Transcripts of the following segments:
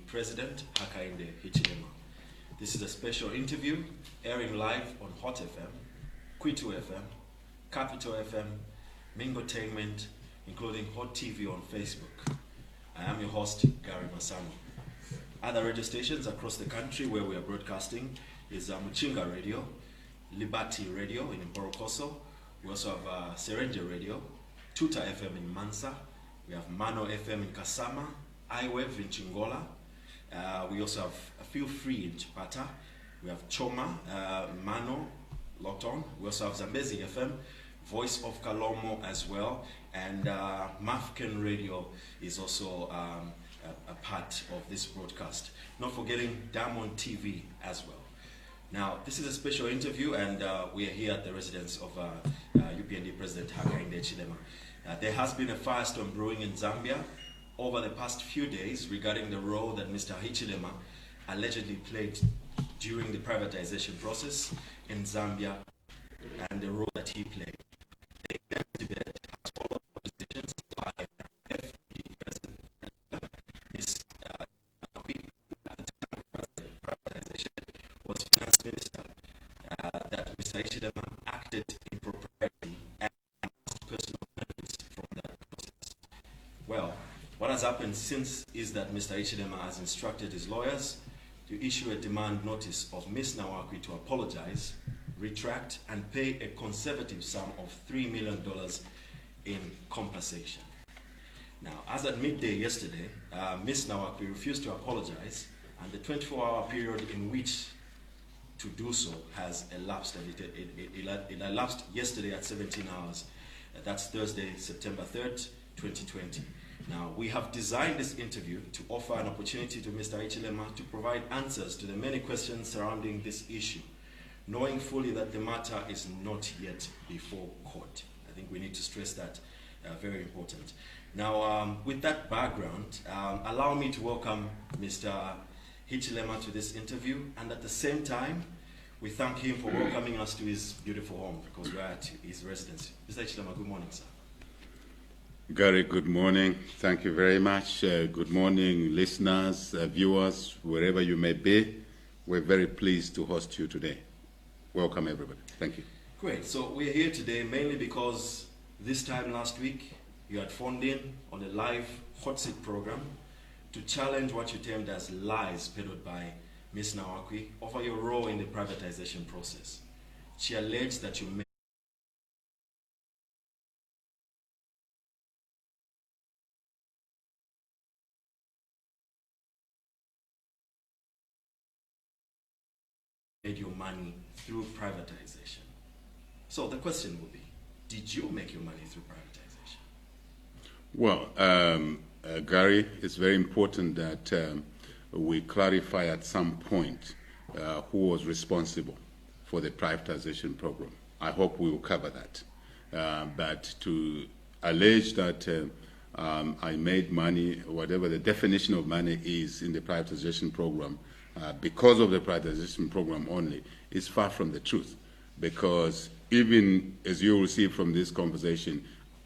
President Hakainde Hichilema. This is a special interview airing live on Hot FM, Kwitu FM, Capital FM, Mingotainment, including Hot TV on Facebook. I am your host, Gary Masano. Other radio stations across the country where we are broadcasting is Muchinga Radio, Liberty Radio in Mborokoso. We also have Serenje Radio, Tuta FM in Mansa. We have Mano FM in Kasama, iWave in Chingola. We also have Feel Free in Chipata. We have Choma, Mano, locked on. We also have Zambezi FM, Voice of Kalomo as well. And Mafken Radio is also a part of this broadcast. Not forgetting Diamond TV as well. Now, this is a special interview, and we are here at the residence of UPND President Hakainde Hichilema. There has been a firestorm brewing in Zambia over the past few days regarding the role that Mr. Hichilema allegedly played during the privatization process in Zambia and the role that he played. The debate has followed positions by FD President Ms. At the time of the privatization was Finance Minister, that Mr. Hichilema acted impropriety and personal benefits from that process. Well, what has happened since is that Mr. Hichilema has instructed his lawyers to issue a demand notice of Ms. Nawakwi to apologize, retract, and pay a conservative sum of $3 million in compensation. Now, as at midday yesterday, Ms. Nawakwi refused to apologize, and the 24-hour period in which to do so has elapsed, and it elapsed yesterday at 17 hours. That's Thursday, September 3rd, 2020. Now, we have designed this interview to offer an opportunity to Mr. Hichilema to provide answers to the many questions surrounding this issue, knowing fully that the matter is not yet before court. I think we need to stress that, very important. Now, with that background, allow me to welcome Mr. Hichilema to this interview, and at the same time, we thank him for welcoming us to his beautiful home, because we're at his residence. Mr. Hichilema, good morning, sir. Gary, good morning. Thank you very much. Good morning, listeners, viewers, wherever you may be. We're very pleased to host you today. Welcome, everybody. Thank you. Great. So we're here today mainly because this time last week, you had phoned in on a live hot seat program to challenge what you termed as lies peddled by Ms. Nawakwi over your role in the privatization process. She alleged that you made your money through privatization. So the question will be, did you make your money through privatization? Well, Gary, it's very important that we clarify at some point who was responsible for the privatization program. I hope we will cover that. But to allege that I made money, whatever the definition of money is in the privatization program, because of the privatization program only, is far from the truth. Because even as you will see from this conversation,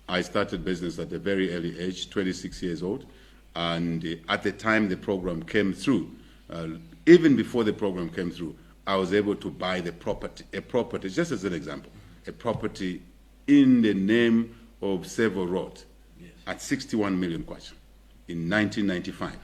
I started business at a very early age, 26 years old, and at the time the program came through, even before the program came through, I was able to buy a property, just as an example, a property in the name of Sevo Road, yes, at 61 million kwacha in 1995.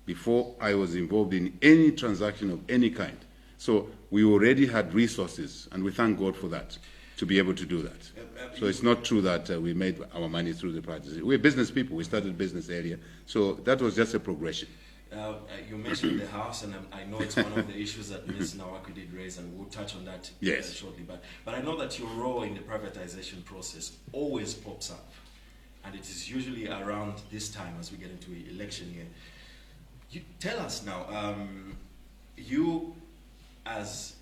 Before I was involved in any transaction of any kind. So we already had resources, and we thank God for that, to be able to do that. So it's not true that we made our money through the privatization. We're business people. We started business area. So that was just a progression. You mentioned the house, and I know it's one of the issues that Ms. Nawakwi did raise, and we'll touch on that yes, shortly. But I know that your role in the privatization process always pops up, and it is usually around this time as we get into the election year. You tell us now, you as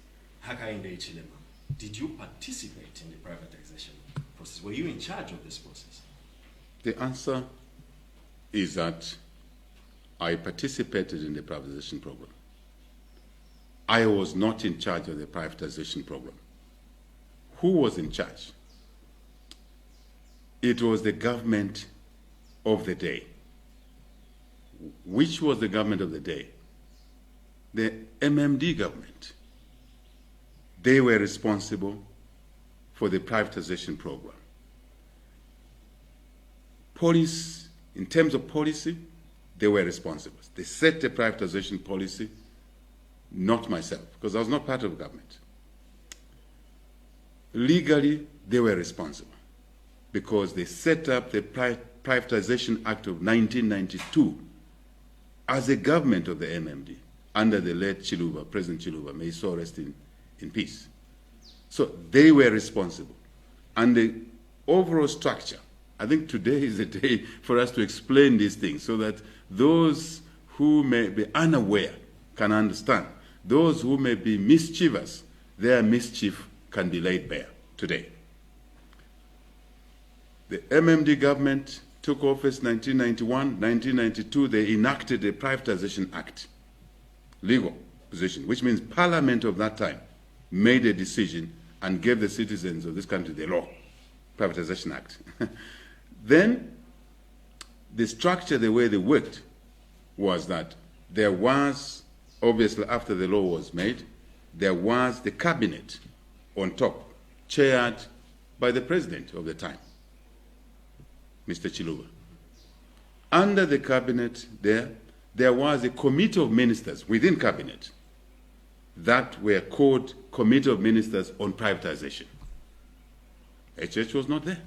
Hakainde Hichilema, did you participate in the privatization process? Were you in charge of this process? The answer is that I participated in the privatization program. I was not in charge of the privatization program. Who was in charge? It was the government of the day. Which was the government of the day? the MMD government, they were responsible for the privatization program. Police, in terms of policy, they were responsible. They set the privatization policy, not myself, because I was not part of the government. Legally, they were responsible because they set up the Privatization Act of 1992 as a government of the MMD under the late Chiluba, President Chiluba, may he so rest in peace. So they were responsible. And the overall structure, I think today is a day for us to explain these things so that those who may be unaware can understand. Those who may be mischievous, their mischief can be laid bare today. The MMD government took office 1991, 1992, they enacted the Privatization Act, legal position, which means Parliament of that time made a decision and gave the citizens of this country the law, Privatization Act. Then the structure, the way they worked, was that there was, obviously after the law was made, there was the cabinet on top, chaired by the president of the time, Mr. Chiluba. Under the cabinet there was a committee of ministers within cabinet that were called Committee of Ministers on Privatization. HH was not there.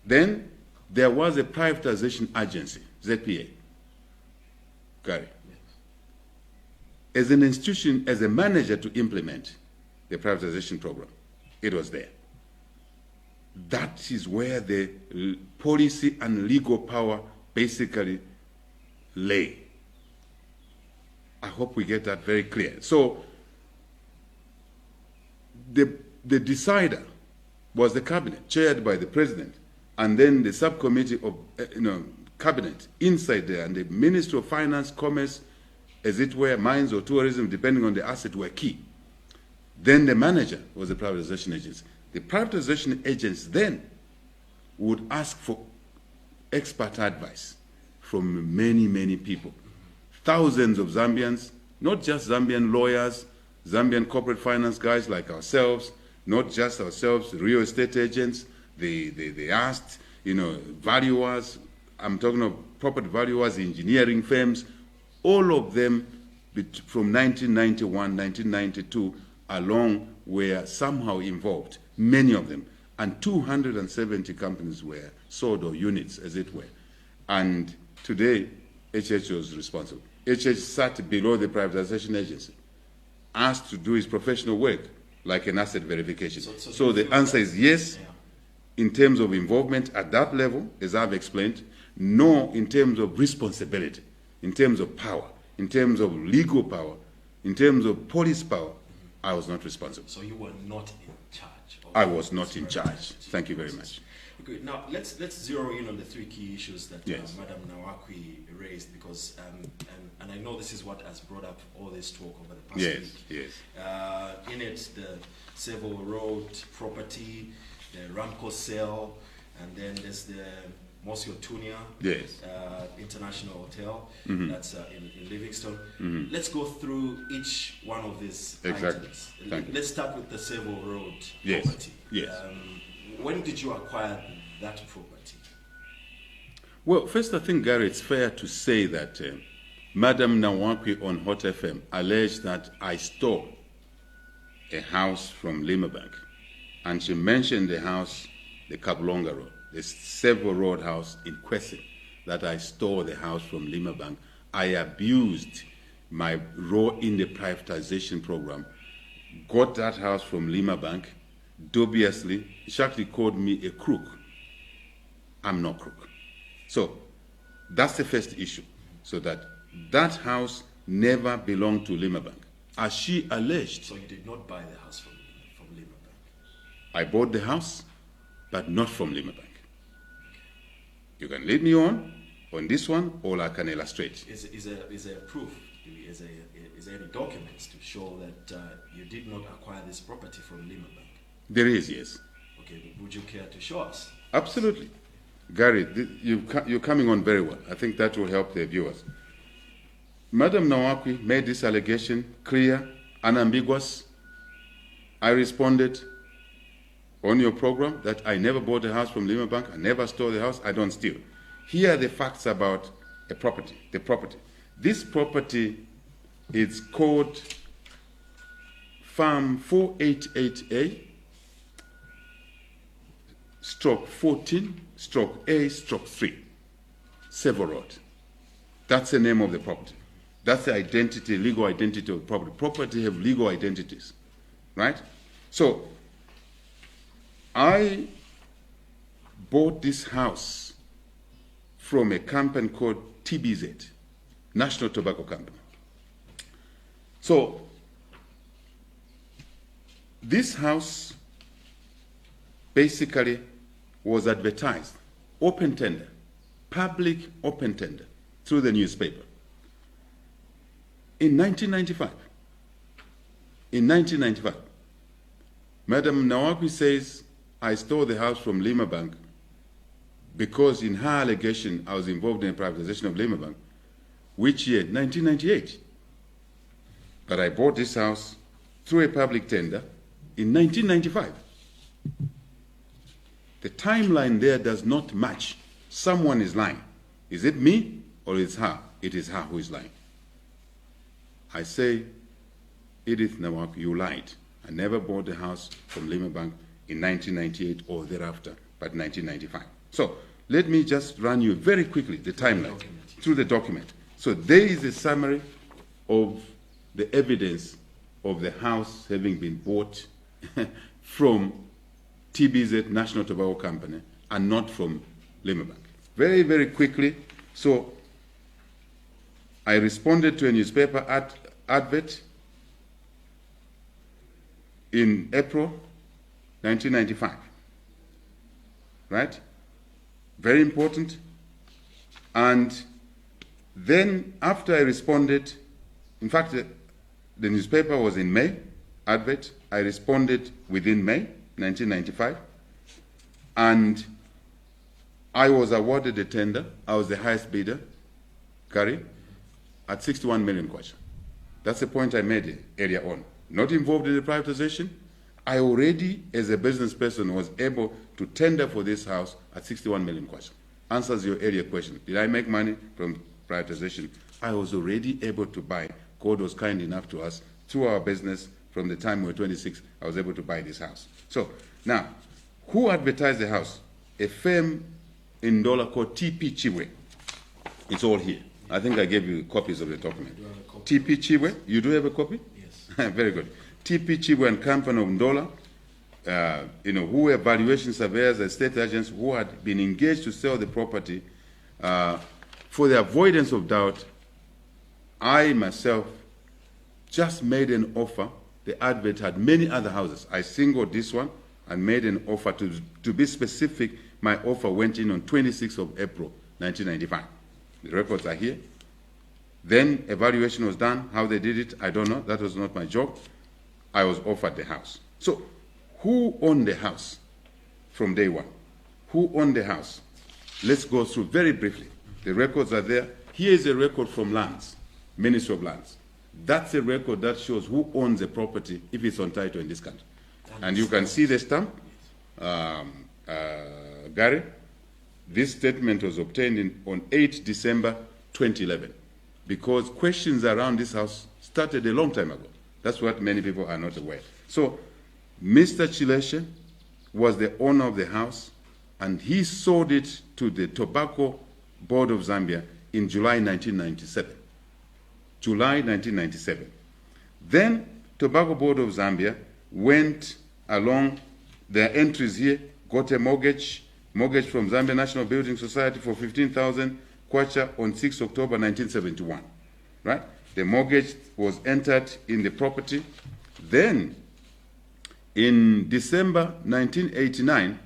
Then there was a privatization agency, ZPA. Gary. Yes. As an institution, as a manager to implement the privatization program, it was there. That is where the policy and legal power basically lay. I hope we get that very clear. So the decider was the cabinet, chaired by the president, and then the subcommittee of cabinet inside there, and the Ministry of Finance, Commerce, as it were, mines or tourism, depending on the asset, were key. Then the manager was the privatization agency. The privatization agents then would ask for expert advice from many, many people. Thousands of Zambians, not just Zambian lawyers, Zambian corporate finance guys like ourselves, not just ourselves, real estate agents. They asked, valuers, I'm talking of property valuers, engineering firms, all of them from 1991, 1992 along were somehow involved, many of them. And 270 companies were sold, or units, as it were. And today, HH was responsible. HH sat below the privatization agency, asked to do his professional work, like an asset verification. So the answer is yes, in terms of involvement at that level, as I've explained, no in terms of responsibility, in terms of power, in terms of legal power, in terms of police power. I was not responsible. So you were not in charge? I was not in charge. Thank you very much. Okay, now let's zero in on the three key issues that Madam Nawakwi raised, because and I know this is what has brought up all this talk over the past week. Yes. In it, the Sevo Road property, the Ramco sale, and then there's the Mosio Tunia International Hotel that's in Livingstone. Let's go through each one of these items. Let's start with the Sevo Road property. Yes. When did you acquire that property? Well, first I think, Gary, it's fair to say that Madam Nawakwi on Hot FM alleged that I stole a house from Limabank. And she mentioned the house, the Kabulonga Road, the Sevo Road house in Kwesi, that I stole the house from Limabank. I abused my role in the privatization program, got that house from Limabank, dubiously. She actually called me a crook. I'm not crook. So that's the first issue. So that house never belonged to Limabank, as she alleged. So you did not buy the house from Limabank? I bought the house, but not from Limabank. You can lead me on this one, or I can illustrate. Is there proof? Is there any documents to show that you did not acquire this property from Limabank? There is, yes. Okay, would you care to show us? Madam Nawakwi made this allegation clear, unambiguous. I responded on your program that I never bought a house from Lima Bank, I never stole the house, I don't steal. Here are the facts about the property. This property is called Farm 488A, stroke 14, stroke A, stroke 3, Several Road. That's the name of the property. That's the identity, legal identity of the property. Property have legal identities, right? So, I bought this house from a company called TBZ, National Tobacco Company. So, this house basically was advertised, open tender, public open tender, through the newspaper. In 1995, Madam Nawakwi says, I stole the house from Lima Bank because in her allegation I was involved in the privatization of Lima Bank. Which year? 1998. But I bought this house through a public tender in 1995. The timeline there does not match. Someone is lying. Is it me or is it her? It is her who is lying. I say, Edith Nawakwi, you lied. I never bought the house from Lima Bank in 1998 or thereafter, but 1995. So let me just run you very quickly the timeline through the document. So there is a summary of the evidence of the house having been bought from TBZ, National Tobacco Company, and not from Lima Bank. Very, very quickly. So I responded to a newspaper advert in April 1995, right? Very important. And then after I responded, in fact, the newspaper was in May, advert. I responded within May 1995, and I was awarded a tender. I was the highest bidder, Gary, at 61 million kwacha. That's the point I made earlier on. Not involved in the privatization. I already, as a business person, was able to tender for this house at 61 million kwacha. Answers your earlier question. Did I make money from privatization? I was already able to buy. God was kind enough to us through our business. From the time we were 26, I was able to buy this house. So now, who advertised the house? A firm in Ndola called TP Chibwe. It's all here. I think I gave you copies of the document. TP Chibwe, you do have a copy? Yes. Very good. TP Chibwe and Company of Ndola, who were valuation surveyors and state agents who had been engaged to sell the property. For the avoidance of doubt, I myself just made an offer. The advert had many other houses. I singled this one and made an offer. To be specific, my offer went in on 26th of April, 1995. The records are here. Then evaluation was done. How they did it, I don't know. That was not my job. I was offered the house. So who owned the house from day one? Who owned the house? Let's go through very briefly. The records are there. Here is a record from Lands, Ministry of Lands. That's a record that shows who owns the property if it's on title in this country. And you can see the stamp. Gary, this statement was obtained on 8 December 2011 because questions around this house started a long time ago. That's what many people are not aware. So Mr. Chileshe was the owner of the house, and he sold it to the Tobacco Board of Zambia in July 1997. July 1997. Then Tobacco Board of Zambia went along their entries here, got a mortgage from Zambia National Building Society for 15,000 kwacha on 6 October 1971. Right? The mortgage was entered in the property. Then, in December 1989,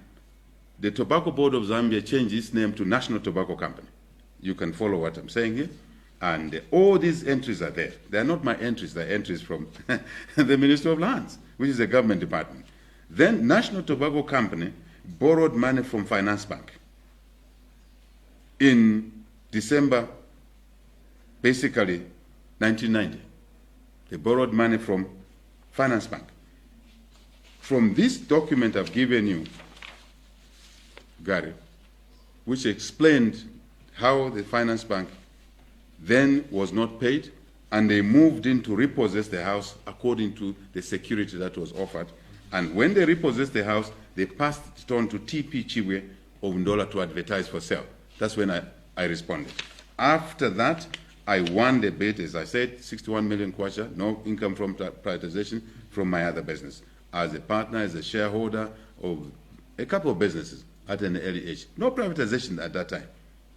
the Tobacco Board of Zambia changed its name to National Tobacco Company. You can follow what I'm saying here. And all these entries are there. They are not my entries, they're entries from the Ministry of Lands, which is a government department. Then National Tobacco Company borrowed money from Finance Bank in December, basically 1990. They borrowed money from Finance Bank. From this document I've given you, Gary, which explained how the Finance Bank then was not paid, and they moved in to repossess the house according to the security that was offered. And when they repossessed the house, they passed it on to TP Chibwe of Ndola to advertise for sale. That's when I responded. After that, I won the bid, as I said, 61 million kwacha, no income from privatization from my other business. As a partner, as a shareholder of a couple of businesses at an early age. No privatization at that time.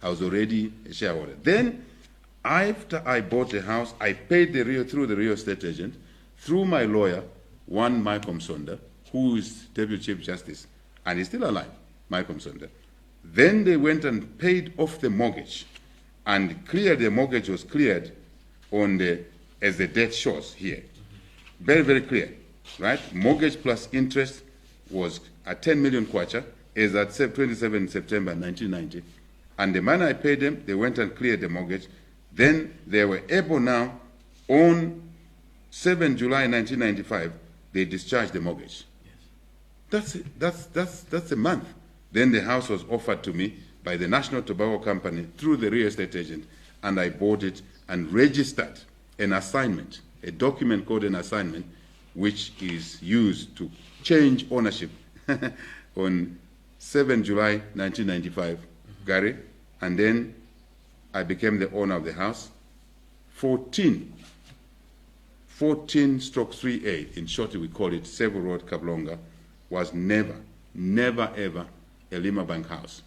I was already a shareholder. Then, after I bought the house, I paid through the real estate agent, through my lawyer, one Malcolm Sonda, who is Deputy Chief Justice, and he's still alive, Malcolm Sonda. Then they went and paid off the mortgage, and the mortgage was cleared as the debt shows here. Very, very clear, right? Mortgage plus interest was at 10 million kwacha, is at 27 September 1990. And the money I paid them, they went and cleared the mortgage. Then they were able now, on 7 July 1995, they discharged the mortgage. Yes. That's a month. Then the house was offered to me by the National Tobacco Company through the real estate agent, and I bought it and registered an assignment, a document called an assignment, which is used to change ownership on 7 July 1995, Gary, and then I became the owner of the house. 14/3A, in short we call it, Several Road, Kablonga, was never ever a Lima Bank house.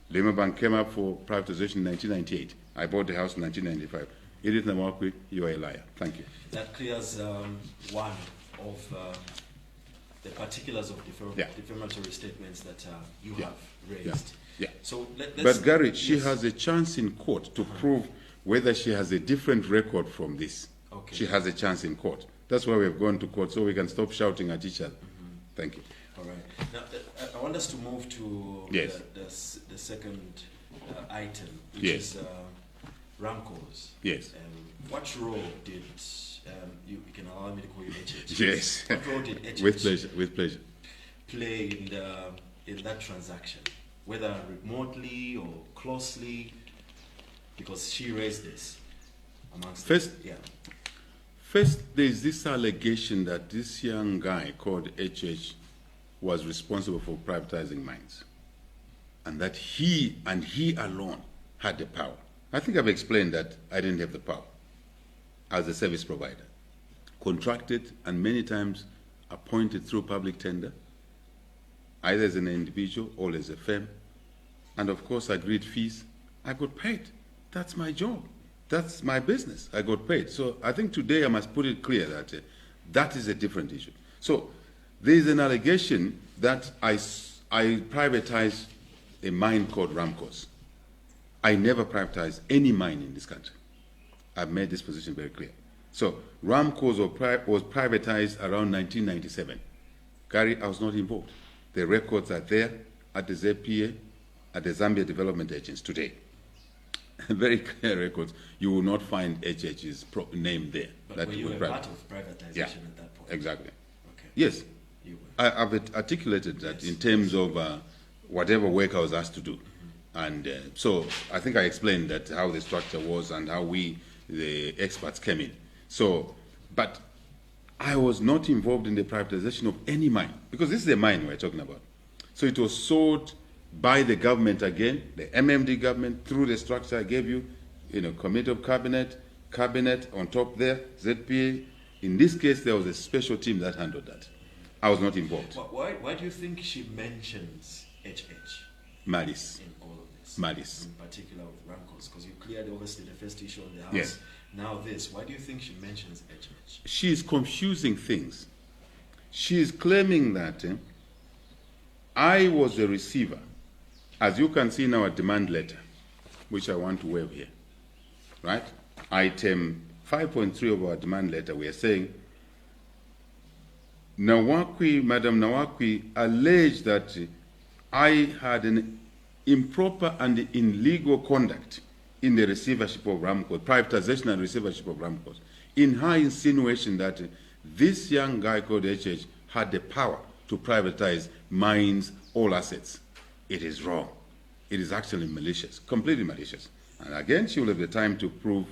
Lima Bank came up for privatization in 1998. I bought the house in 1995. Edith Namakwi, you are a liar. Thank you. That clears one of the particulars of defamatory statements that you have raised. Yeah. So but Gary, she has a chance in court to prove whether she has a different record from this. Okay. She has a chance in court. That's why we've gone to court, so we can stop shouting at each other. Thank you. All right. Now, I want us to move to the second item, which is RAMCOs. Yes. What role did, you can allow me to call you HH? Yes. What role did HH with pleasure. play in that transaction, whether remotely or closely, because she raised this amongst First, there is this allegation that this young guy called HH was responsible for privatizing mines, and that he alone had the power. I think I've explained that I didn't have the power as a service provider, contracted and many times appointed through public tender, either as an individual or as a firm, and of course agreed fees. I got paid. That's my job. That's my business. I got paid. So I think today I must put it clear that that is a different issue. So there is an allegation that I privatized a mine called RAMCOs. I never privatized any mine in this country. I've made this position very clear. So RAMCOs was privatized around 1997. Gary, I was not involved. The records are there at the ZPA, at the Zambia Development Agency today. Very clear records. You will not find HH's name there. But that were you a part of privatization at that point? Exactly. Okay. Yes. You were. I've articulated that in terms of whatever work I was asked to do. And so I think I explained that how the structure was and how the experts, came in. So, but I was not involved in the privatization of any mine, because this is a mine we're talking about. So it was sold by the government again, the MMD government, through the structure I gave you, Committee of Cabinet on top there, ZPA. In this case, there was a special team that handled that. I was not involved. Why do you think she mentions HH? Malice. In all of this. Malice. In particular with RAMCOs, because you cleared obviously the first issue on the house. Yes. Now this. Why do you think she mentions HH? She is confusing things. She is claiming that I was a receiver. As you can see in our demand letter, which I want to waive here, right? Item 5.3 of our demand letter, we are saying, Madam Nawakwi alleged that I had an improper and illegal conduct in the receivership of Ramcos, privatization and receivership of Ramcos, in her insinuation that this young guy called HH had the power to privatize mines, all assets. It is wrong. It is actually malicious, completely malicious. And again, she will have the time to prove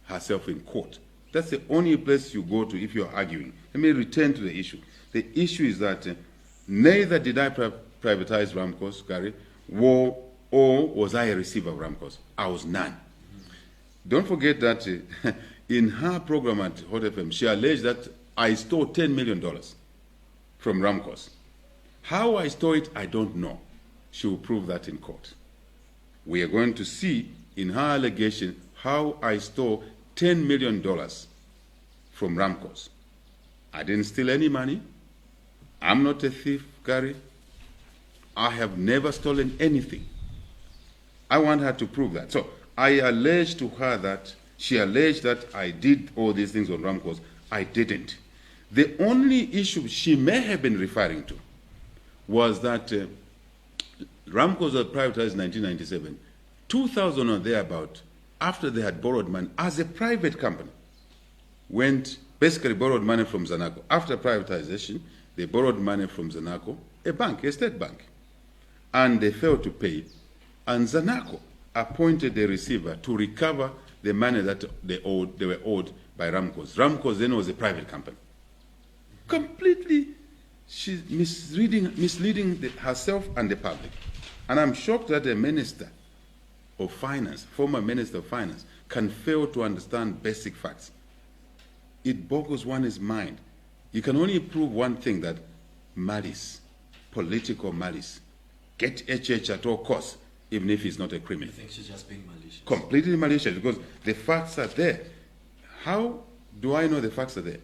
herself in court. That's the only place you go to if you're arguing. Let me return to the issue. The issue is that neither did I privatize Ramcos, Gary, or was I a receiver of Ramcos. I was none. Don't forget that in her program at Hot FM, she alleged that I stole $10 million from Ramcos. How I stole it, I don't know. She will prove that in court. We are going to see in her allegation how I stole $10 million from Ramcos. I didn't steal any money. I'm not a thief, Gary. I have never stolen anything. I want her to prove that. So I alleged to her that she alleged that I did all these things on Ramcos. I didn't. The only issue she may have been referring to was that Ramcos was privatized in 1997. 2000 or thereabout, after they had borrowed money as a private company, basically borrowed money from Zanaco. After privatization, they borrowed money from Zanaco, a bank, a state bank, and they failed to pay. And Zanaco appointed a receiver to recover the money that they were owed by Ramcos. Ramcos then was a private company. Completely, she's misleading herself and the public. And I'm shocked that a minister of finance, former minister of finance, can fail to understand basic facts. It boggles one's mind. You can only prove one thing, that malice, political malice, get HH at all costs, even if he's not a criminal. You think she's just being malicious? Completely malicious, because the facts are there. How do I know the facts are there?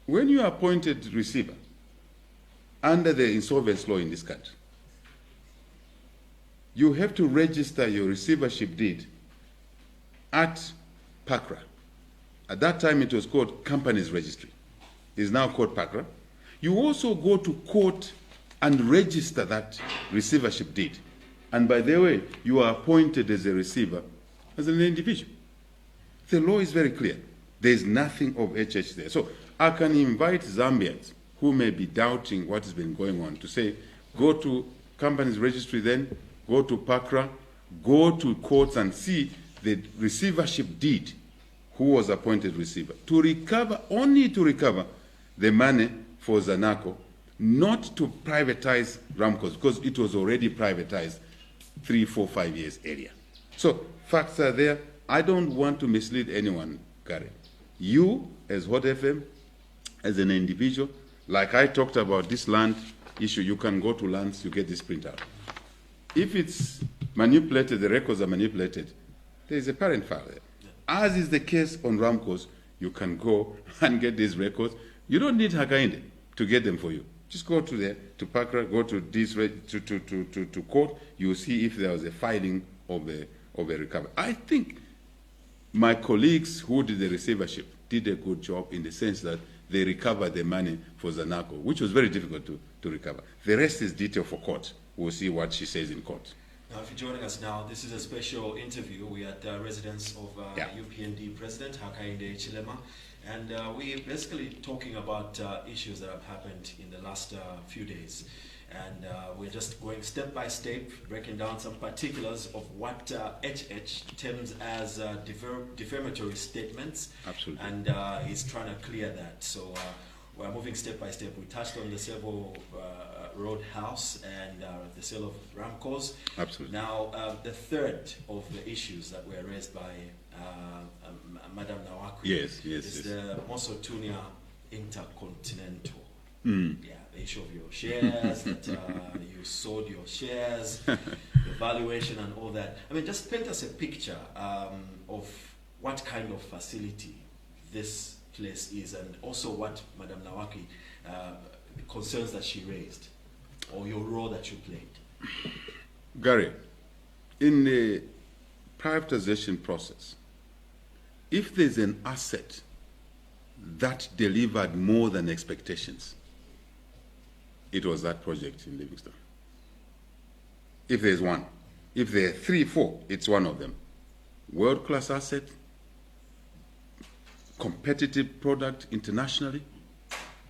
When you are appointed receiver under the insolvency law in this country, you have to register your receivership deed at PACRA. At that time, it was called Companies Registry. It's now called PACRA. You also go to court and register that receivership deed. And by the way, you are appointed as a receiver as an individual. The law is very clear. There is nothing of HH there. So I can invite Zambians who may be doubting what has been going on to say, go to Companies Registry then, go to PACRA, go to courts and see the receivership deed, who was appointed receiver, to recover, only to recover the money for Zanaco, not to privatize Ramcos, because it was already privatized 3, 4, 5 years earlier. So facts are there. I don't want to mislead anyone, Gary. You, as Hot FM, as an individual, like I talked about this land issue, you can go to lands, you get this printout. If it's manipulated, the records are manipulated, there is a parent file there. As is the case on Ramcos, you can go and get these records. You don't need Hakainde to get them for you. Just go to there, to PACRA, go to this to court. You see if there was a filing of a recovery. I think my colleagues who did the receivership did a good job in the sense that they recovered the money for Zanaco, which was very difficult to recover. The rest is detail for court. We'll see what she says in court. Now, if you're joining us now, this is a special interview. We are at the residence of UPND President Hakainde Hichilema, and we're basically talking about issues that have happened in the last few days. And we're just going step by step, breaking down some particulars of what HH terms as defamatory statements. Absolutely. And he's trying to clear that. So we're moving step by step. We touched on the Savo Road house and the sale of Ramcos. Absolutely. Now, the third of the issues that were raised by Madam Nawakwi is the Mosotunia Intercontinental. Yeah, the issue of your shares, that you sold your shares, the valuation and all that. I mean, just paint us a picture of what kind of facility this place is, and also what Madam Nawakwi, the concerns that she raised, or your role that you played. Gary, in the privatization process, if there's an asset that delivered more than expectations, it was that project in Livingstone. If there's one. If there are 3, 4, it's one of them. world-class asset, competitive product internationally,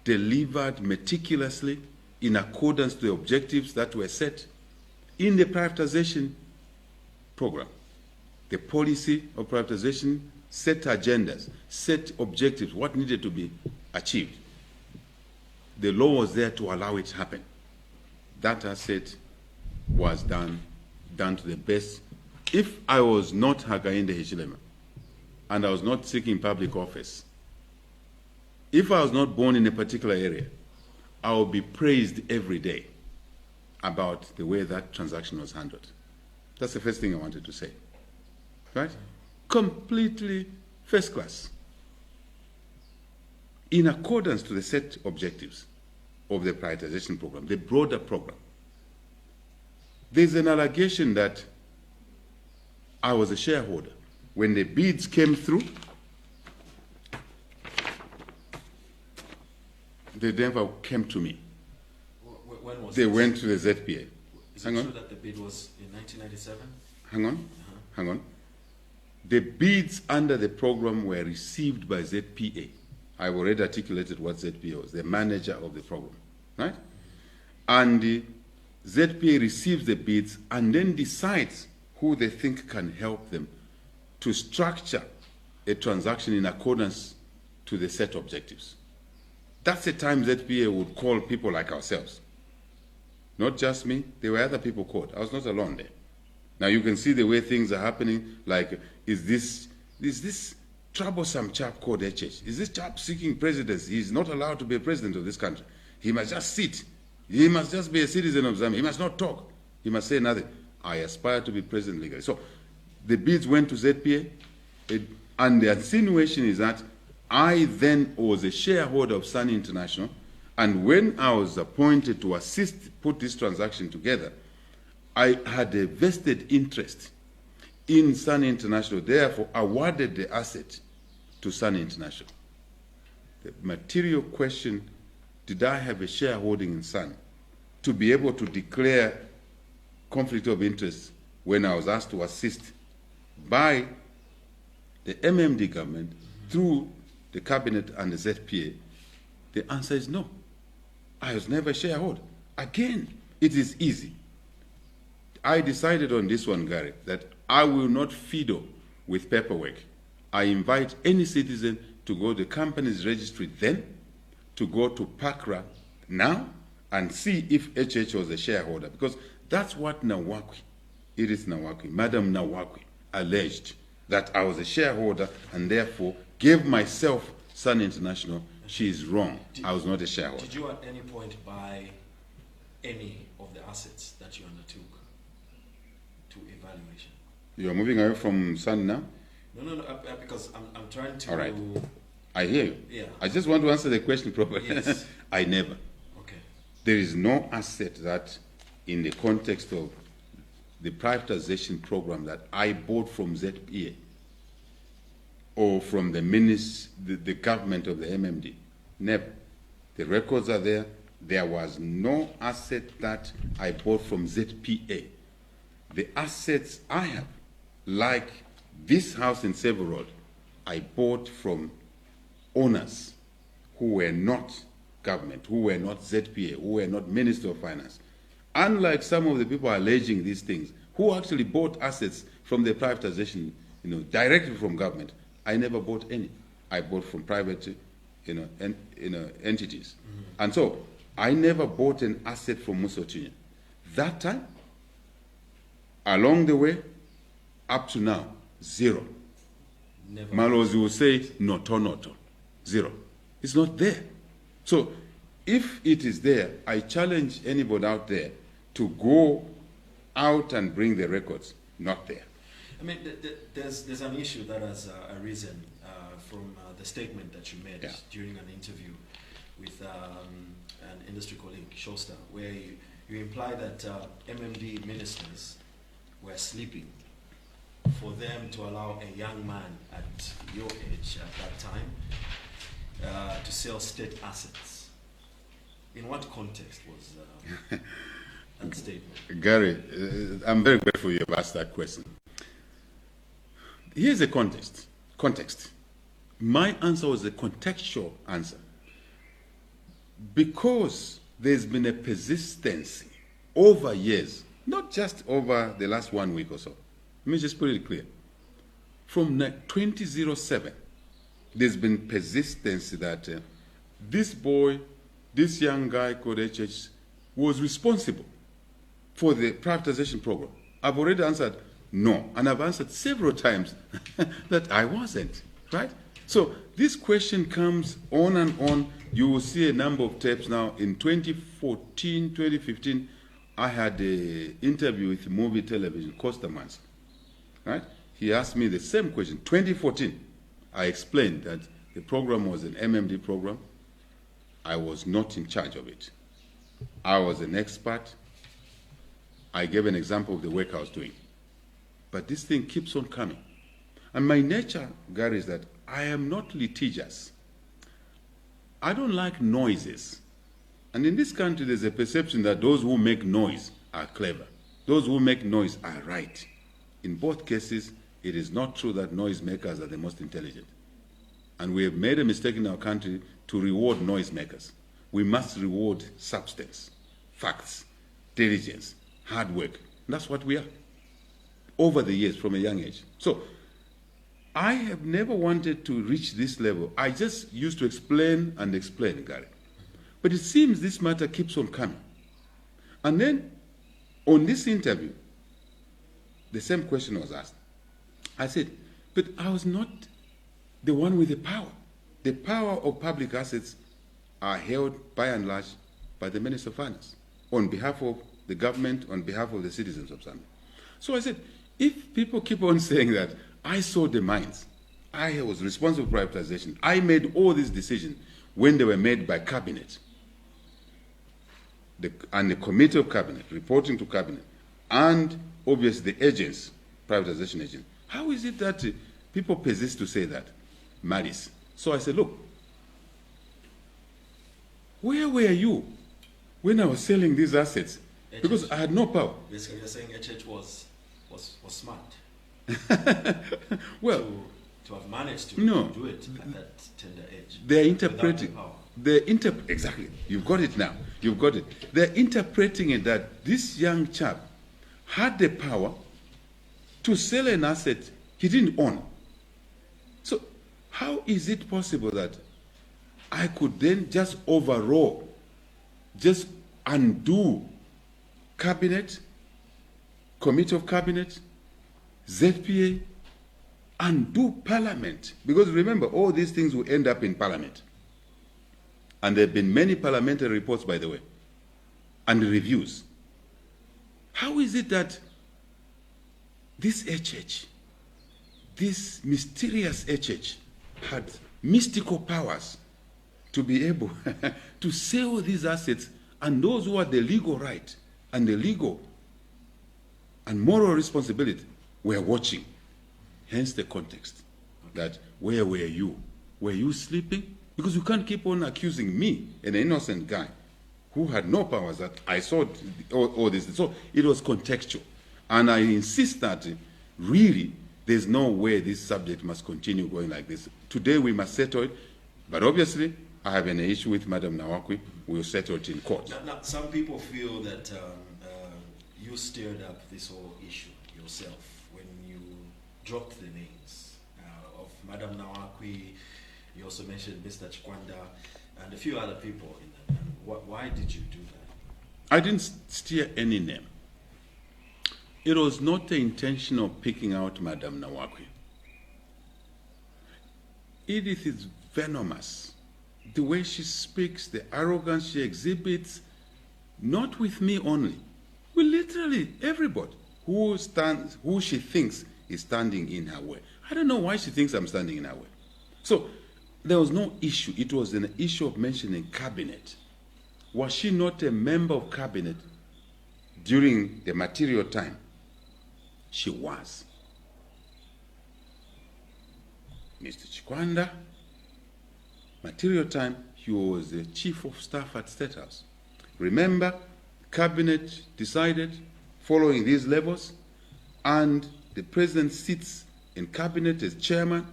delivered meticulously in accordance to the objectives that were set in the privatization program. The policy of privatization set agendas, set objectives, what needed to be achieved. The law was there to allow it to happen. That asset was done to the best. If I was not Hakainde Hichilema, and I was not seeking public office, if I was not born in a particular area, I would be praised every day about the way that transaction was handled. That's the first thing I wanted to say. Right? Completely first class. In accordance to the set objectives of the privatization program, the broader program. There's an allegation that I was a shareholder. When the bids came through, they never came to me. When was they this? went to the ZPA. Is it true that the bid was in 1997? Hang on. Hang on. The bids under the program were received by ZPA. I've already articulated what ZPA was, the manager of the program, right? And the ZPA receives the bids and then decides who they think can help them to structure a transaction in accordance to the set objectives. That's the time ZPA would call people like ourselves. Not just me, there were other people called. I was not alone there. Now you can see the way things are happening, like, is this troublesome chap called HH? Is this chap seeking presidency? He's not allowed to be a president of this country. He must just sit. He must just be a citizen of Zambia. He must not talk. He must say nothing. I aspire to be president legally. So the bids went to ZPA, and the insinuation is that I then was a shareholder of Sun International, and when I was appointed to assist put this transaction together, I had a vested interest in Sun International, therefore awarded the asset to Sun International. The material question, did I have a shareholding in Sun, to be able to declare conflict of interest when I was asked to assist by the MMD government through the cabinet and the ZPA? The answer is no. I was never a shareholder. Again, it is easy. I decided on this one, Gary, that I will not fiddle with paperwork. I invite any citizen to go to the company's registry then, to go to PACRA now, and see if HH was a shareholder, because that's what Nawakwi, Iris Nawakwi, Madam Nawakwi, alleged, that I was a shareholder and therefore gave myself Sun International. She is wrong. I was not a shareholder. Did you at any point buy any of the assets that you undertook to evaluation? You are moving away from Sun now? No, because I'm trying to... All right. I hear you. Yeah. I just want to answer the question properly. Yes. I never. Okay. There is no asset that, in the context of the privatization program, that I bought from ZPA or from the government of the MMD. Never. The records are there. There was no asset that I bought from ZPA. The assets I have, like this house in Savo Road, I bought from owners who were not government, who were not ZPA, who were not Minister of Finance. Unlike some of the people alleging these things, who actually bought assets from the privatization, directly from government, I never bought any. I bought from private, entities. Mm-hmm. And so I never bought an asset from Musotinya. That time, along the way, up to now, zero. Never. Malozi will say, noto, zero. It's not there. So if it is there, I challenge anybody out there to go out and bring the records. Not there. I mean, there's an issue that has arisen from the statement that you made during an interview with an industry colleague, Shosta, where you imply that MMD ministers were sleeping for them to allow a young man at your age at that time to sell state assets. In what context was that statement? Gary, I'm very grateful you have asked that question. here's the context. My answer was a contextual answer. Because there's been a persistency over years, not just over the last 1 week or so. Let me just put it clear. From 2007, there's been persistency that this young guy called HH was responsible for the privatization program. I've already answered no, and I've answered several times that I wasn't, right? So this question comes on and on. You will see a number of tapes now. In 2014, 2015, I had an interview with movie television, Costa Manso, right? He asked me the same question. 2014, I explained that the program was an MMD program. I was not in charge of it. I was an expert. I gave an example of the work I was doing. But this thing keeps on coming. And my nature, Gary, is that I am not litigious. I don't like noises. And in this country, there's a perception that those who make noise are clever. Those who make noise are right. In both cases, it is not true that noisemakers are the most intelligent. And we have made a mistake in our country to reward noisemakers. We must reward substance, facts, diligence, hard work. And that's what we are over the years from a young age. So I have never wanted to reach this level. I just used to explain and explain, Gary. But it seems this matter keeps on coming. And then on this interview, the same question was asked. I said, but I was not the one with the power. The power of public assets are held by and large by the Minister of Finance on behalf of the government, on behalf of the citizens of Zambia. So I said, if people keep on saying that I saw the mines, I was responsible for privatization, I made all these decisions when they were made by cabinet, and the committee of cabinet, reporting to cabinet, and obviously the agents, privatization agents. How is it that people persist to say that? Malice. So I said, look, where were you when I was selling these assets? Because I had no power. Basically, you're saying HH was smart. Well, to have managed to do it at that tender age. They're interpreting. Exactly. You've got it now. You've got it. They're interpreting it that this young chap had the power to sell an asset he didn't own. So how is it possible that I could then just overrule, just undo cabinet, committee of cabinet, ZPA, undo parliament? Because remember, all these things will end up in parliament. And there have been many parliamentary reports, by the way, and reviews. How is it that this HH, this mysterious HH, had mystical powers to be able to sell these assets, and those who had the legal right and the legal and moral responsibility were watching? Hence the context that where were you? Were you sleeping? Because you can't keep on accusing me, an innocent guy, who had no powers, that I saw all this. So it was contextual. And I insist that really there's no way this subject must continue going like this. Today we must settle it, but obviously I have an issue with Madam Nawakwi. We'll settle it in court. Now, some people feel that you stirred up this whole issue yourself when you dropped the names of Madam Nawakwi. You also mentioned Mr. Chikwanda and a few other people in them. And why did you do that? I didn't steer any name. It was not the intention of picking out Madam Nawakwi. Edith is venomous. The way she speaks, the arrogance she exhibits, not with me only, with literally everybody who she thinks is standing in her way. I don't know why she thinks I'm standing in her way. So there was no issue. It was an issue of mentioning cabinet. Was she not a member of cabinet during the material time? She was. Mr. Chikwanda, material time, he was the chief of staff at State House. Remember, cabinet decided following these levels, and the president sits in cabinet as chairman,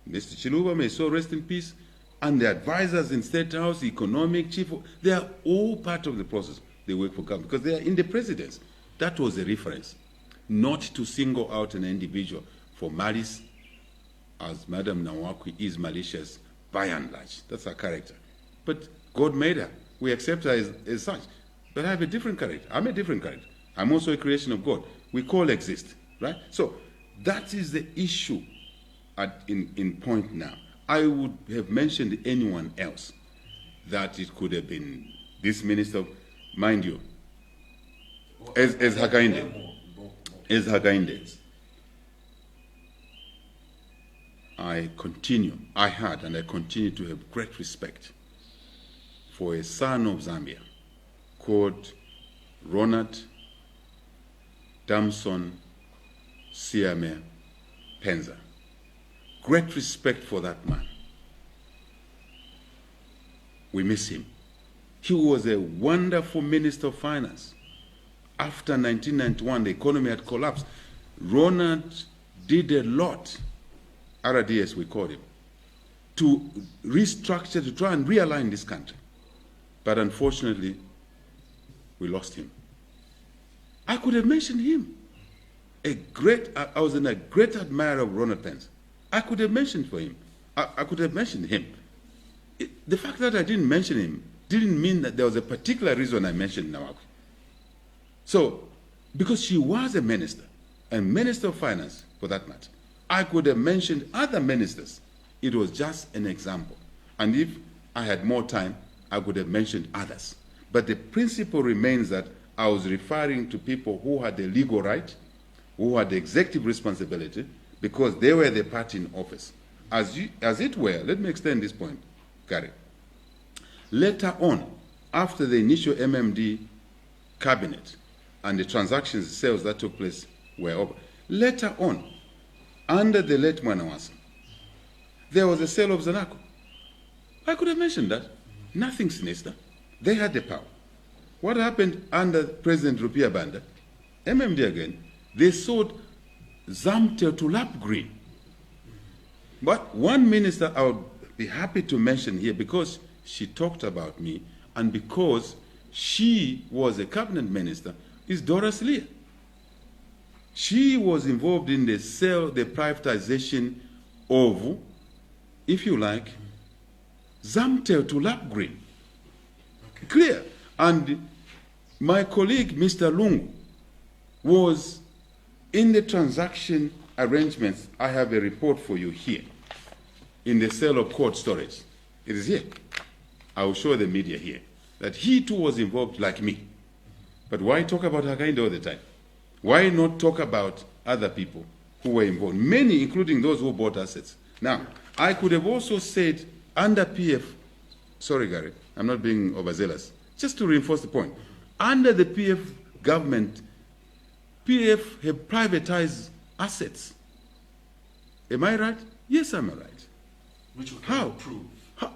Mr. Chiluba, may so rest in peace, and the advisors in State House, economic chief, they are all part of the process. They work for government because they are in the presidency. That was a reference, not to single out an individual for malice, as Madam Nawakwi is malicious by and large. That's her character. But God made her. We accept her as such. But I have a different character. I'm a different character. I'm also a creation of God. We coexist, right? So that is the issue in point now. I would have mentioned anyone else that it could have been this minister, mind you, as Hakainde. As Hakainde. I had and I continue to have great respect for a son of Zambia called Ronald Damson Siame Penza. Great respect for that man. We miss him. He was a wonderful Minister of Finance. After 1991, the economy had collapsed. Ronald did a lot, RDS we called him, to restructure, to try and realign this country. But unfortunately, we lost him. I could have mentioned him. I was a great admirer of Ronald Pence. I could have mentioned for him. I could have mentioned him. The fact that I didn't mention him didn't mean that there was a particular reason I mentioned Nawakwi. So, because she was a minister, and Minister of Finance, for that matter, I could have mentioned other ministers. It was just an example. And if I had more time, I could have mentioned others. But the principle remains that I was referring to people who had the legal right, who had the executive responsibility, because they were the party in office. As it were, let me extend this point, Gary. Later on, after the initial MMD cabinet and the transactions, sales that took place were over, later on, under the late Mwanawasa, there was a sale of Zanaco. I could have mentioned that. Nothing sinister. They had the power. What happened under President Rupia Banda? MMD again, they sold Zamtel to Lap Green. But one minister I would be happy to mention here because she talked about me and because she was a cabinet minister is Doris Leah. She was involved in the privatization of, if you like, Zamtel to Lap Green. Okay. Clear. And my colleague, Mr. Lungu, was in the transaction arrangements. I have a report for you here in the sale of cold storage. It is here. I will show the media here that he too was involved like me. But why talk about Hakainde all the time? Why not talk about other people who were involved? Many, including those who bought assets. Now, I could have also said under PF, sorry Gary, I'm not being overzealous, just to reinforce the point. Under the PF government, PF have privatized assets. Am I right? Yes, I'm right. Which we can prove. How?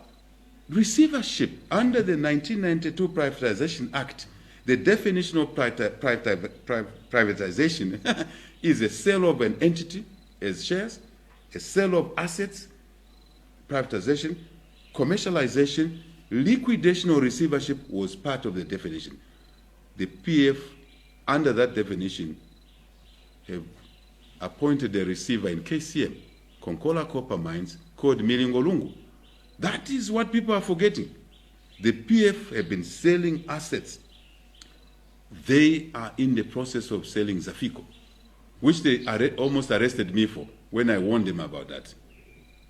Receivership under the 1992 Privatization Act, the definition of privatization is a sale of an entity as shares, a sale of assets, privatization, commercialization, liquidation or receivership was part of the definition. The PF, under that definition, have appointed a receiver in KCM, Konkola Copper Mines, called Milingolungu. That is what people are forgetting. The PF have been selling assets. They are in the process of selling Zafico, which they almost arrested me for when I warned them about that.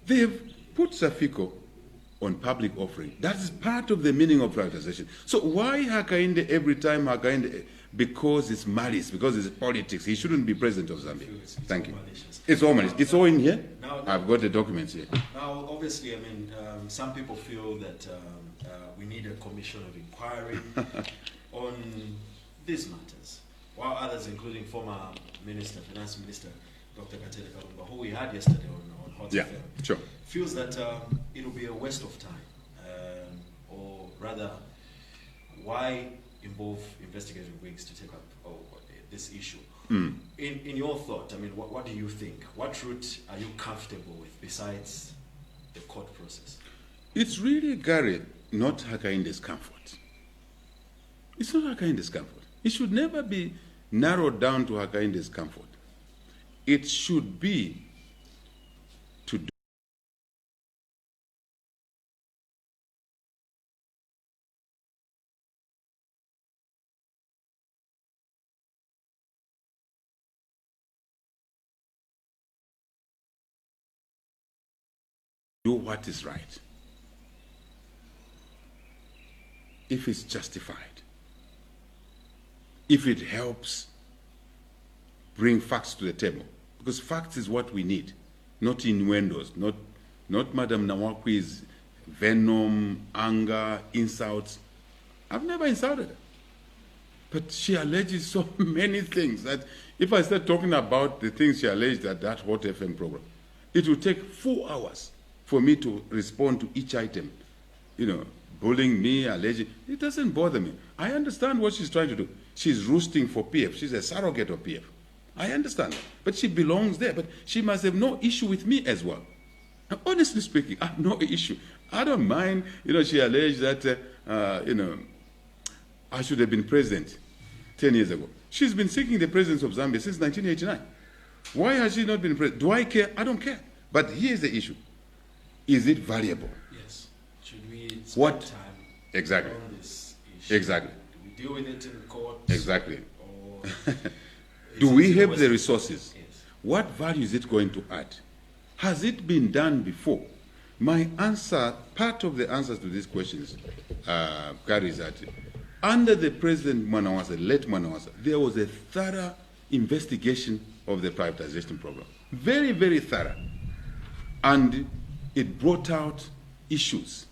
They have put Zafico on public offering. That is part of the meaning of privatization. So why Hakainde every time Hakainde? Because it's malice, because it's politics. He shouldn't be president of Zambia. Thank you. It's all malicious. It's all in here. Now, I've got the documents here. Now, obviously, I mean, some people feel that we need a commission of inquiry on these matters, while others, including former Finance Minister Dr. Katele Kalumba, who we had yesterday on Hot FM, sure, feels that it will be a waste of time, or rather, why involve investigative wigs to take up this issue In your thought, I mean, what do you think? What route are you comfortable with besides the court process? It's really, Gary, not Hakainde's comfort. It's not Hakainde's comfort. It should never be narrowed down to Hakainde's comfort. It should be to do what is right, if it's justified, if it helps bring facts to the table, because facts is what we need, not innuendos, not Madam Nawakwi's venom, anger, insults. I've never insulted her, but she alleges so many things that if I start talking about the things she alleged at that Hot FM program, it will take 4 hours for me to respond to each item, bullying me, alleging. It doesn't bother me. I understand what she's trying to do. She's roosting for PF. She's a surrogate of PF. I understand that. But she belongs there. But she must have no issue with me as well. Now, honestly speaking, I have no issue. I don't mind. She alleged that, I should have been president 10 years ago. She's been seeking the presidency of Zambia since 1989. Why has she not been president? Do I care? I don't care. But here's the issue. Is it valuable? Yes. Should we spend time exactly on this issue? Exactly. Do we deal with it in court? Exactly. Or do we have the resources? Yes. What value is it going to add? Has it been done before? My answer, part of the answers to these questions, Gary, is that under the President Mwanawasa, late Mwanawasa, there was a thorough investigation of the privatization program. Very, very thorough. And it brought out issues.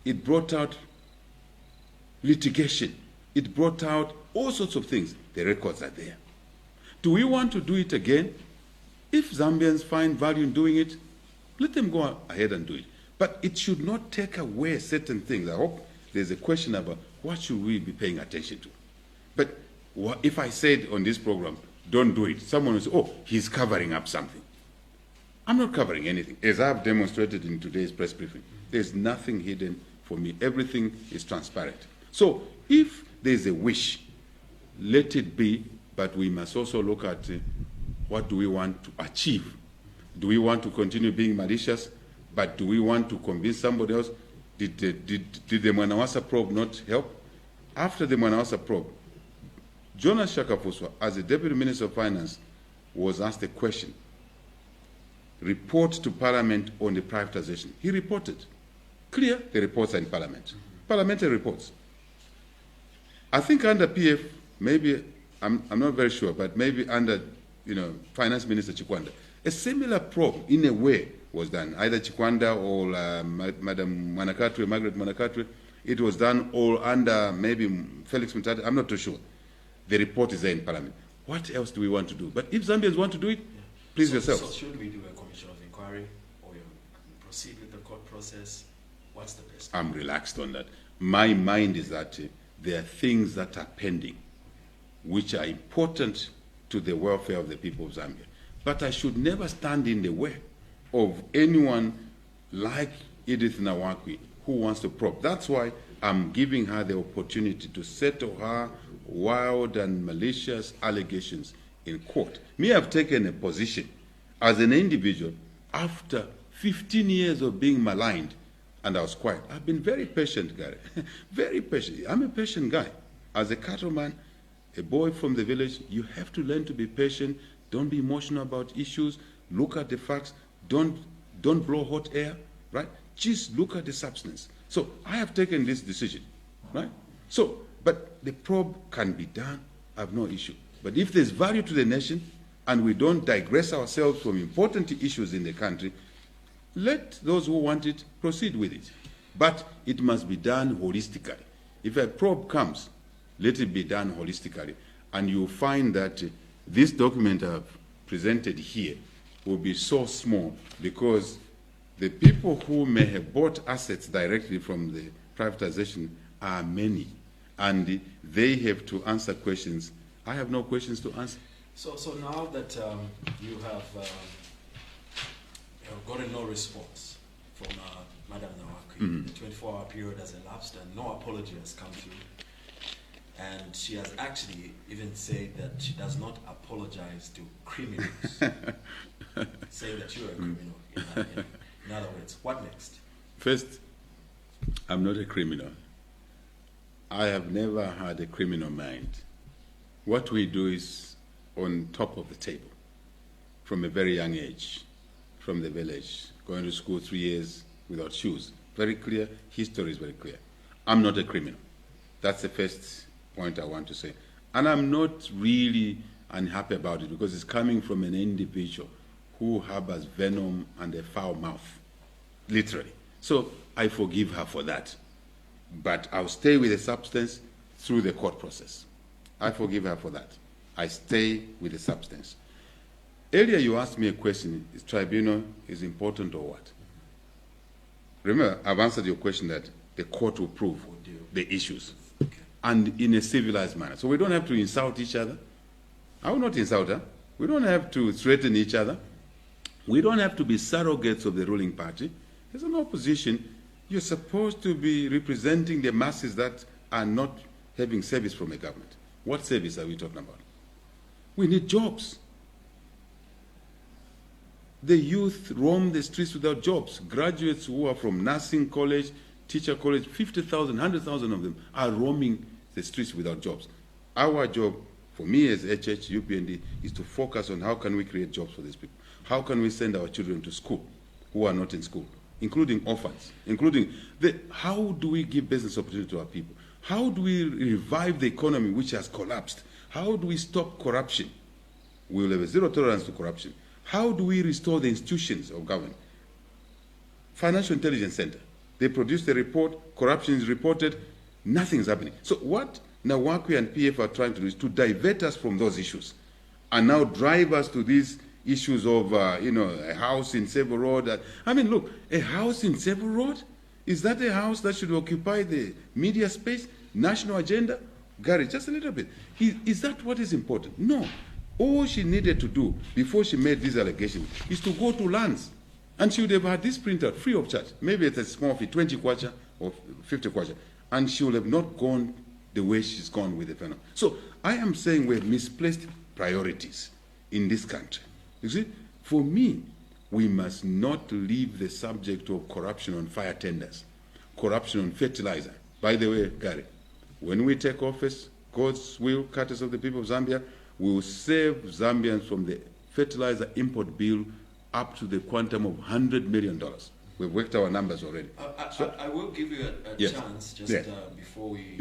It brought out litigation. It brought out all sorts of things. The records are there. Do we want to do it again? If Zambians find value in doing it, let them go ahead and do it. But it should not take away certain things. I hope there's a question about what should we be paying attention to. But if I said on this program, don't do it, someone will say, oh, he's covering up something. I'm not covering anything. As I've demonstrated in today's press briefing, there's nothing hidden for me. Everything is transparent. So if there's a wish, let it be, but we must also look at what do we want to achieve. Do we want to continue being malicious, but do we want to convince somebody else? Did the Mwanawasa probe not help? After the Mwanawasa probe, Jonas Shakafuswa, as the Deputy Minister of Finance, was asked a question. Report to Parliament on the privatization. He reported. Clear, the reports are in Parliament. Parliamentary reports. I think under PF, maybe, I'm not very sure, but maybe under, Finance Minister Chikwanda, a similar probe, in a way, was done. Either Chikwanda or Madam Manakatwe, Margaret Manakatwe. It was done all under maybe Felix Mutati. I'm not too sure. The report is there in Parliament. What else do we want to do? But if Zambians want to do it, please yourselves. So should we do a commission of inquiry or proceed with the court process? What's the best? I'm relaxed on that. My mind is that there are things that are pending which are important to the welfare of the people of Zambia. But I should never stand in the way of anyone like Edith Nawakwi who wants to probe. That's why I'm giving her the opportunity to settle her wild and malicious allegations in court. Me, I've taken a position as an individual after 15 years of being maligned, and I was quiet. I've been very patient, Gary. Very patient. I'm a patient guy. As a cattleman, a boy from the village, you have to learn to be patient. Don't be emotional about issues. Look at the facts. Don't blow hot air, right? Just look at the substance. So I have taken this decision, right? So, but the probe can be done. I have no issue. But if there's value to the nation and we don't digress ourselves from important issues in the country, let those who want it proceed with it. But it must be done holistically. If a probe comes, let it be done holistically. And you'll find that this document I've presented here will be so small because the people who may have bought assets directly from the privatization are many. And they have to answer questions. I have no questions to answer. So now that you have gotten no response from Madam Nawaki, the 24-hour period has elapsed and no apology has come through. And she has actually even said that she does not apologize to criminals, saying that you are a criminal. In other words, what next? First, I'm not a criminal. I have never had a criminal mind. What we do is on top of the table from a very young age, from the village, going to school 3 years without shoes. Very clear, history is very clear. I'm not a criminal. That's the first point I want to say. And I'm not really unhappy about it because it's coming from an individual who harbors venom and a foul mouth, literally. So I forgive her for that. But I'll stay with the substance through the court process. I forgive her for that. I stay with the substance. Earlier you asked me a question, is tribunal is important or what? Remember, I've answered your question that the court will prove the issues. And in a civilized manner. So we don't have to insult each other. I will not insult her. We don't have to threaten each other. We don't have to be surrogates of the ruling party. As an opposition, you're supposed to be representing the masses that are not having service from a government. What service are we talking about? We need jobs. The youth roam the streets without jobs. Graduates who are from nursing college, teacher college, 50,000, 100,000 of them are roaming the streets without jobs. Our job, for me as HH, UPND, is to focus on how can we create jobs for these people. How can we send our children to school who are not in school, including orphans, how do we give business opportunity to our people? How do we revive the economy which has collapsed? How do we stop corruption? We will have a zero tolerance to corruption. How do we restore the institutions of government? Financial Intelligence Center. They produced a report, corruption is reported, nothing is happening. So what Nawakwi and PF are trying to do is to divert us from those issues and now drive us to these issues of, a house in Sable Road. I mean, look, a house in Sable Road? Is that a house that should occupy the media space, national agenda? Gary, just a little bit. Is that what is important? No. All she needed to do before she made these allegations is to go to lands. And she would have had this printed free of charge. Maybe it's a small fee, 20 kwacha or 50 kwacha. And she would have not gone the way she's gone with the phenomenon. So I am saying we have misplaced priorities in this country. You see, for me, we must not leave the subject of corruption on fire tenders, corruption on fertilizer. By the way, Gary, when we take office, God's will, courtesy of the people of Zambia, we will save Zambians from the fertilizer import bill up to the quantum of $100 million. We've worked our numbers already. I will give you a chance just before we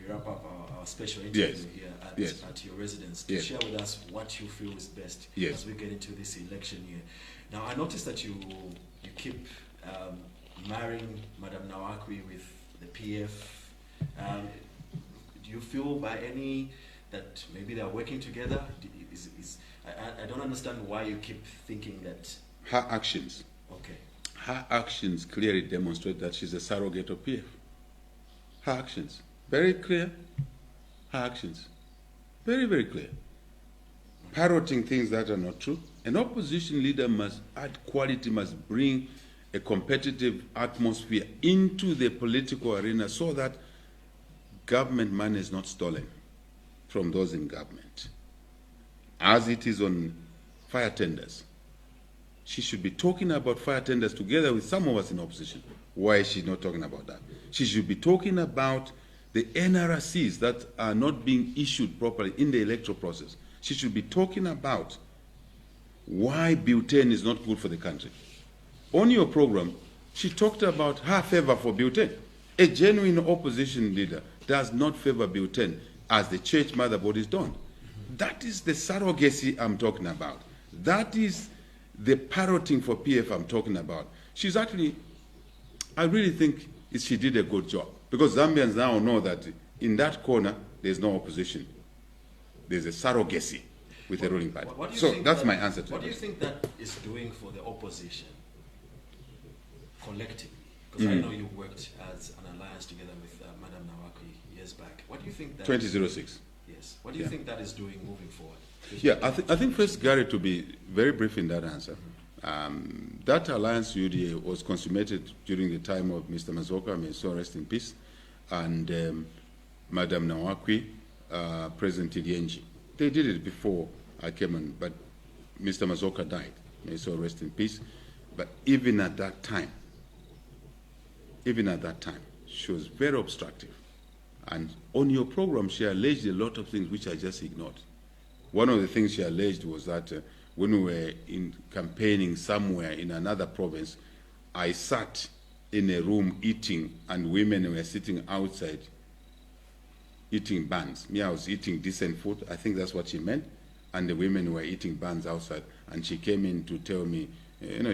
wrap up our special interview here at your residence to share with us what you feel is best as we get into this election year. Now, I noticed that you keep marrying Madam Nawakwi with the PF. Do you feel by any that maybe they are working together? I don't understand why you keep thinking that. Her actions. Okay. Her actions clearly demonstrate that she's a surrogate of PF. Her actions. Very clear. Her actions. Very, very clear. Parroting things that are not true. An opposition leader must add quality, must bring a competitive atmosphere into the political arena so that government money is not stolen from those in government. As it is on fire tenders. She should be talking about fire tenders together with some of us in opposition. Why is she not talking about that? She should be talking about the NRCs that are not being issued properly in the electoral process. She should be talking about why butane is not good for the country. On your program, she talked about her favor for butane. A genuine opposition leader does not favor butane as the church motherboard is done. That is the surrogacy I'm talking about. That is the parroting for PF I'm talking about. She's actually, I really think she did a good job. Because Zambians now know that in that corner, there's no opposition. There's a surrogacy with the ruling party. So that's my answer to that. What do you think that is doing for the opposition collectively? Because I know you worked as an alliance together with Madam Nawakwi years back. What do you think that... 2006. Yes. What do you think that is doing moving forward? Yeah, I think first, Gary, to be very brief in that answer, that alliance UDA was consummated during the time of Mr. Mazoka, may so rest in peace, and Madam Nawakwi, President Yenji. They did it before I came on, but Mr. Mazoka died, may so rest in peace. But even at that time, she was very obstructive. And on your program, she alleged a lot of things which I just ignored. One of the things she alleged was that when we were campaigning somewhere in another province, I sat in a room eating, and women were sitting outside eating buns. Me, I was eating decent food. I think that's what she meant. And the women were eating buns outside. And she came in to tell me,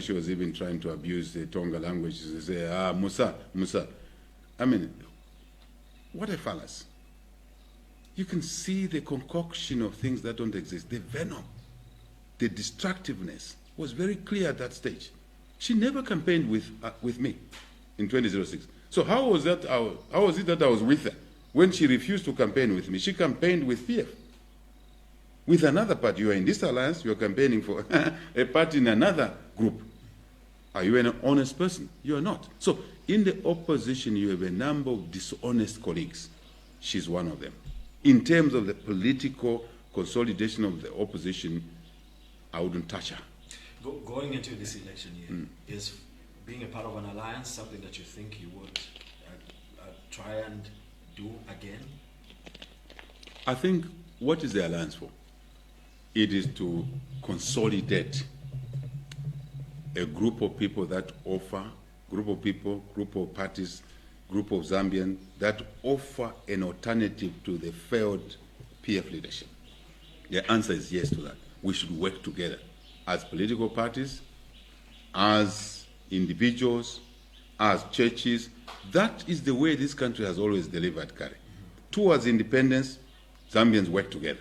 she was even trying to abuse the Tonga language. She said, Musa. I mean, what a fallacy. You can see the concoction of things that don't exist. The venom, the destructiveness was very clear at that stage. She never campaigned with me in 2006. So how was it that I was with her when she refused to campaign with me? She campaigned with PF. With another party. You are in this alliance, you are campaigning for a party in another group. Are you an honest person? You are not. So in the opposition, you have a number of dishonest colleagues. She's one of them. In terms of the political consolidation of the opposition, I wouldn't touch her. Going into this election year, is being a part of an alliance something that you think you would try and do again? I think, what is the alliance for? It is to consolidate a group of people that offer, group of parties, group of Zambians that offer an alternative to the failed PF leadership. The answer is yes to that. We should work together as political parties, as individuals, as churches. That is the way this country has always delivered, Kari. Towards independence, Zambians work together.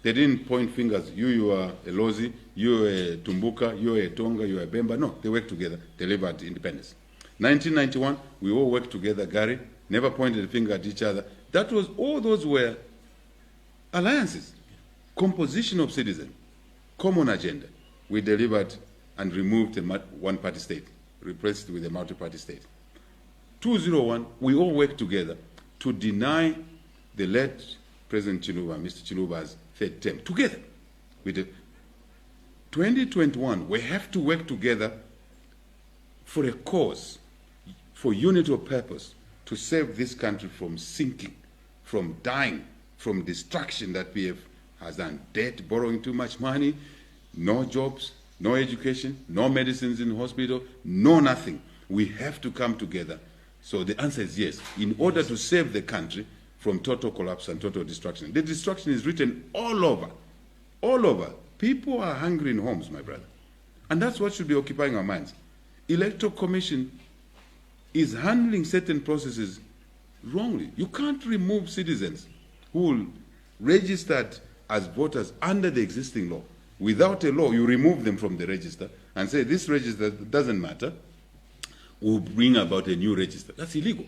They didn't point fingers, you are a Lozi, you are a Tumbuka, you are a Tonga, you are a Bemba. No, they worked together, delivered independence. 1991, we all worked together, Gary, never pointed a finger at each other. That was, all those were alliances, composition of citizens, common agenda. We delivered and removed a one-party state, replaced it with a multi-party state. 2001, we all worked together to deny the late President Chiluba, Mr. Chiluba's third term, together. We did. 2021, we have to work together for a cause, for unity of purpose, to save this country from sinking, from dying, from destruction that PF has done. Debt, borrowing too much money, no jobs, no education, no medicines in hospital, no nothing. We have to come together. So the answer is yes. In order to save the country from total collapse and total destruction. The destruction is written all over. All over. People are hungry in homes, my brother. And that's what should be occupying our minds. Electoral Commission is handling certain processes wrongly. You can't remove citizens who registered as voters under the existing law. Without a law, you remove them from the register and say, this register doesn't matter. We'll bring about a new register. That's illegal.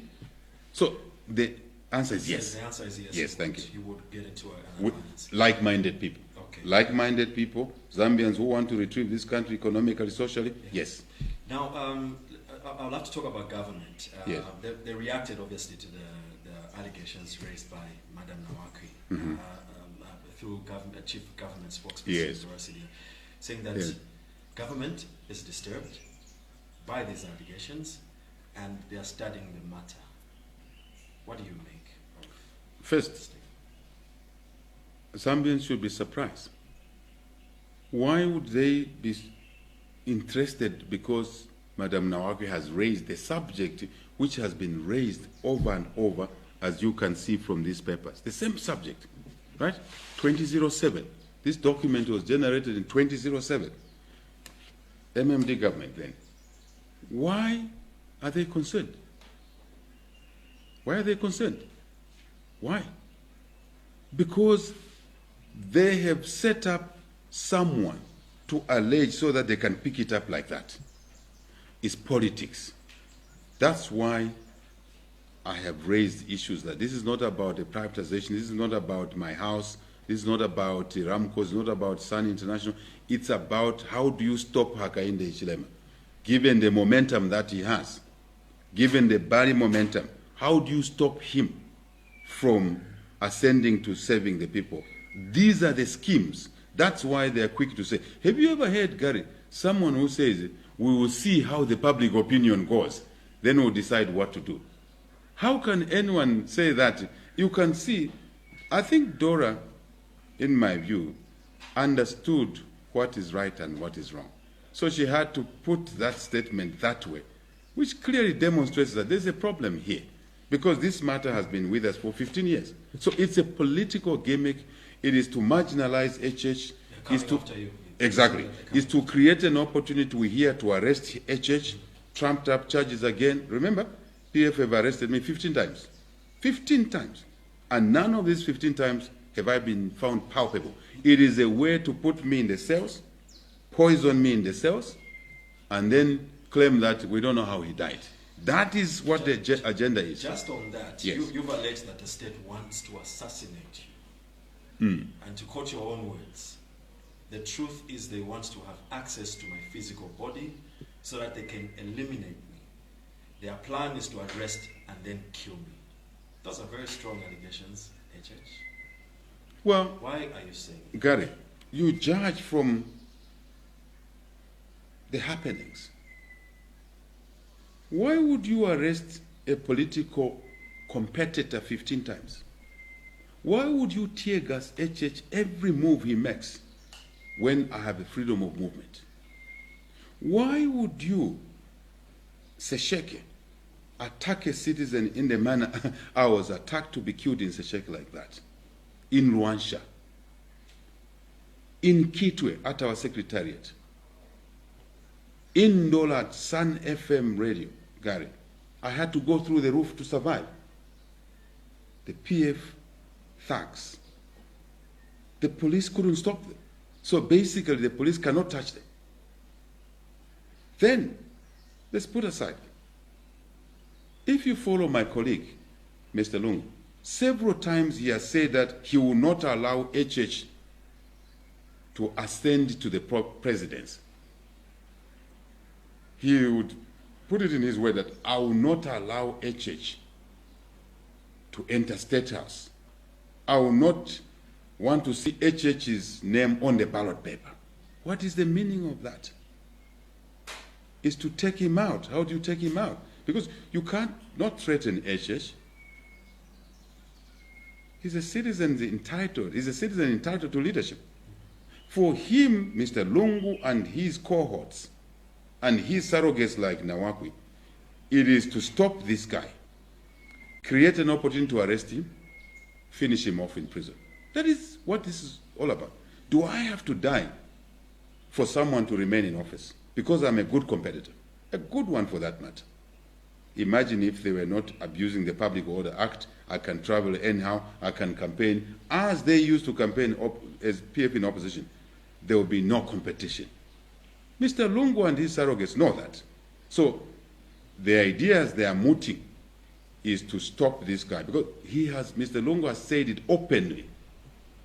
So the answer is yes. The answer is yes. Yes, thank you. You would get into an alliance. Like-minded people. Okay. Like-minded people, Zambians who want to retrieve this country economically, socially, yes. Now, I'll have to talk about government. Yes. They reacted, obviously, to the allegations raised by Madam Nawakwi through chief government spokesperson, yes, University, saying that yes, government is disturbed by these allegations and they are studying the matter. What do you make of First, Zambians should be surprised. Why would they be interested because Madam Nawakwi has raised the subject which has been raised over and over, as you can see from these papers? The same subject, right? 2007. This document was generated in 2007. MMD government then. Why are they concerned? Why are they concerned? Why? Because they have set up someone to allege so that they can pick it up like that. It's politics. That's why I have raised issues that this is not about a privatization, this is not about my house, this is not about Ramco, it's not about Sun International, it's about how do you stop Hakainde Hichilema, given the momentum that he has, given the Bali momentum, how do you stop him from ascending to serving the people? These are the schemes. That's why they are quick to say. Have you ever heard, Gary, someone who says, we will see how the public opinion goes, then we'll decide what to do? How can anyone say that? You can see, I think Dora, in my view, understood what is right and what is wrong. So she had to put that statement that way, which clearly demonstrates that there's a problem here, because this matter has been with us for 15 years. So it's a political gimmick. It is to marginalize HH. Is to, exactly. Is to create an opportunity here to arrest HH, trumped up charges again. Remember, PF have arrested me 15 times. 15 times. And none of these 15 times have I been found palpable. It is a way to put me in the cells, poison me in the cells, and then claim that we don't know how he died. That is what the agenda is. Just on that, yes. You've alleged that the state wants to assassinate you. And to quote your own words, the truth is they want to have access to my physical body so that they can eliminate me. Their plan is to arrest and then kill me. Those are very strong allegations, HH. Well, why are you saying that? Gary, you judge from the happenings. Why would you arrest a political competitor 15 times? Why would you tear gas HH every move he makes when I have a freedom of movement? Why would you, Sesheke, attack a citizen in the manner I was attacked to be killed in Sesheke like that? In Luansha, in Kitwe at our secretariat, in Ndola Sun FM radio, Gary. I had to go through the roof to survive. The PF thugs. The police couldn't stop them. So basically the police cannot touch them. Then, let's put aside. If you follow my colleague, Mr. Lungu, several times he has said that he will not allow HH to ascend to the presidency. He would put it in his way that I will not allow HH to enter State House. I will not want to see HH's name on the ballot paper. What is the meaning of that? Is to take him out. How do you take him out? Because you can't not threaten HH. He's a citizen entitled. He's a citizen entitled to leadership. For him, Mr. Lungu and his cohorts and his surrogates like Nawakwi, it is to stop this guy, create an opportunity to arrest him, finish him off in prison. That is what this is all about. Do I have to die for someone to remain in office? Because I'm a good competitor, a good one for that matter. Imagine if they were not abusing the Public Order Act. I can travel anyhow, I can campaign as they used to campaign as PF in opposition. There will be no competition. Mr. Lungu and his surrogates know that. So the ideas they are mooting is to stop this guy, because he has, Mr. Lungu has said it openly.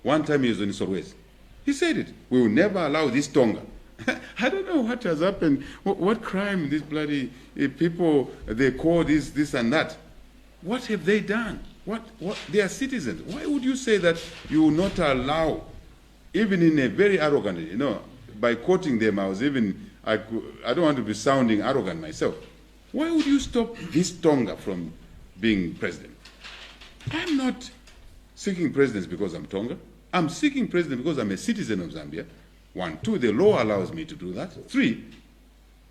One time he was in Sorwezi. He said it. We will never allow this Tonga. I don't know what has happened, what crime these bloody people, they call this and that. What have they done? What they are citizens. Why would you say that you will not allow, even in a very arrogant, by quoting them, I don't want to be sounding arrogant myself. Why would you stop this Tonga from being president? I'm not seeking presidents because I'm Tonga. I'm seeking president because I'm a citizen of Zambia. 1, 2, the law allows me to do that. 3,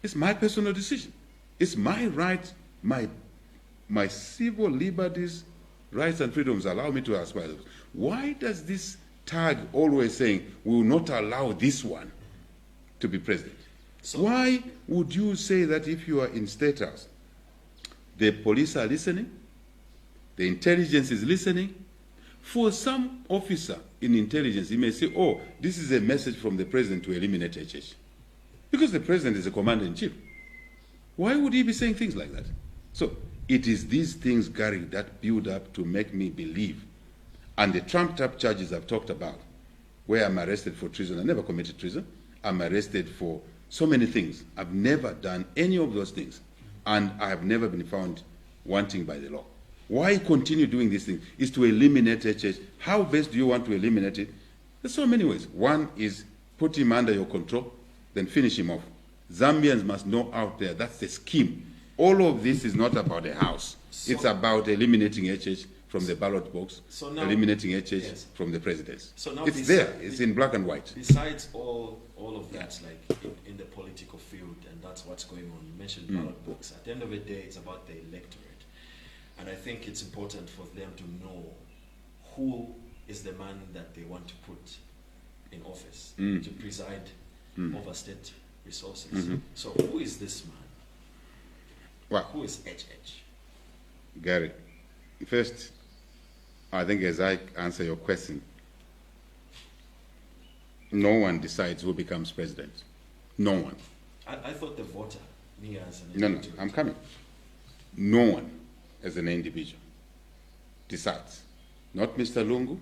it's my personal decision. It's my right, my civil liberties, rights and freedoms allow me to aspire. Why does this tag always saying, we will not allow this one to be president? So, why would you say that if you are in State House, the police are listening, the intelligence is listening? For some officer in intelligence, he may say, oh, this is a message from the president to eliminate HH. Because the president is a commander-in-chief. Why would he be saying things like that? So It is these things, Gary, that build up to make me believe. And the trumped-up charges I've talked about, where I'm arrested for treason. I never committed treason. I'm arrested for so many things. I've never done any of those things. And I have never been found wanting by the law. Why continue doing these things? Is to eliminate HH. How best do you want to eliminate it? There's so many ways. One is put him under your control, then finish him off. Zambians must know out there, that's the scheme. All of this is not about the house. It's about eliminating HH from the ballot box, so now, eliminating HH from the presidency. So now it's there. It's in black and white. Besides all of that, like in the political field, and that's what's going on. You mentioned ballot box. At the end of the day, it's about the electorate. And I think it's important for them to know who is the man that they want to put in office to preside over state resources. So who is this man? Well, who is HH? Gary, first, I think as I answer your question, no one decides who becomes president. No one. I thought the voter, me as an individual. No, I'm coming. No one as an individual decides. Not Mr. Lungu,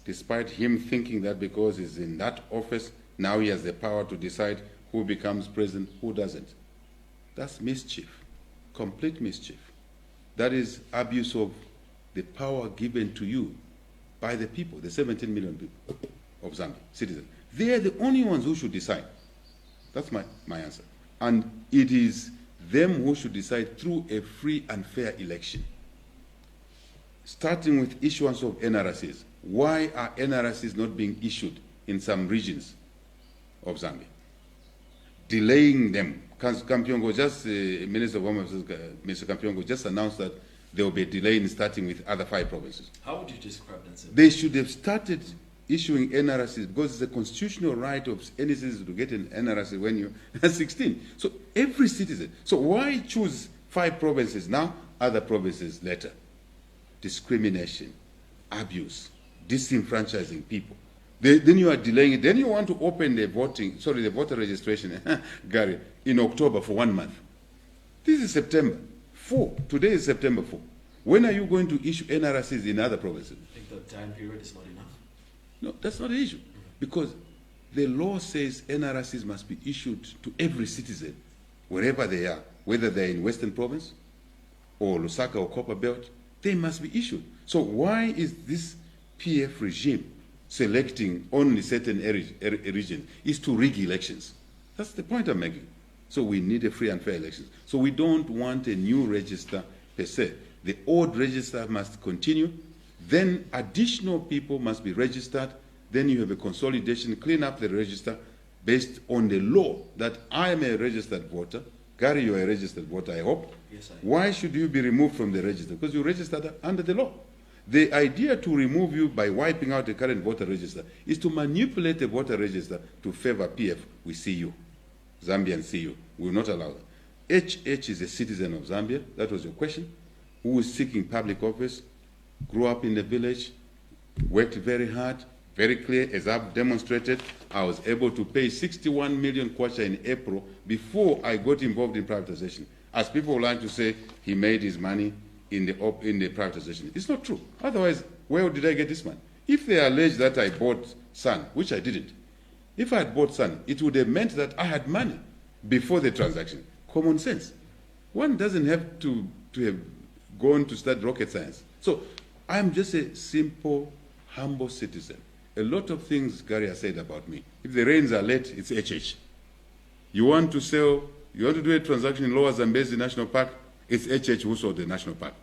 despite him thinking that because he's in that office, now he has the power to decide who becomes president, who doesn't. That's mischief, complete mischief. That is abuse of the power given to you by the people, the 17 million people of Zambia, citizens. They are the only ones who should decide. That's my answer. And it is them who should decide through a free and fair election. Starting with issuance of NRCs. Why are NRCs not being issued in some regions of Zambia? Delaying them. Kampiongo just, Minister of Home Affairs, Mr. Kampiongo just announced that there will be a delay in starting with other 5 provinces. How would you describe that, sir? They should have started issuing NRCs because it's a constitutional right of any citizen to get an NRC when you're 16. So every citizen. So why choose 5 provinces now, other provinces later? Discrimination, abuse, disenfranchising people. Then you are delaying it. Then you want to open the voter registration, Gary, in October for 1 month. This is September 4. Today is September 4. When are you going to issue NRCs in other provinces? I think the time period is not enough. No, that's not the issue. Because the law says NRCs must be issued to every citizen, wherever they are, whether they're in Western Province or Lusaka or Copper Belt, they must be issued. So why is this PF regime selecting only certain regions? Is to rig elections. That's the point I'm making. So we need a free and fair elections. So we don't want a new register per se. The old register must continue. Then additional people must be registered. Then you have a consolidation, clean up the register based on the law that I am a registered voter. Gary, you are a registered voter, I hope. Yes, I am. Why should you be removed from the register? Because you registered under the law. The idea to remove you by wiping out the current voter register is to manipulate the voter register to favor PF. We see you. Zambians see you. We will not allow that. HH is a citizen of Zambia. That was your question. Who is seeking public office, grew up in the village, worked very hard, very clear. As I've demonstrated, I was able to pay 61 million kwacha in April before I got involved in privatization. As people like to say, he made his money in the privatization. It's not true. Otherwise, where did I get this money? If they allege that I bought Sun, which I didn't, if I had bought Sun, it would have meant that I had money before the transaction. Common sense. One doesn't have to have gone to study rocket science. So I'm just a simple, humble citizen. A lot of things Gary has said about me. If the rains are late, it's HH. You want to do a transaction in Lower Zambezi National Park, it's HH who sold the national park.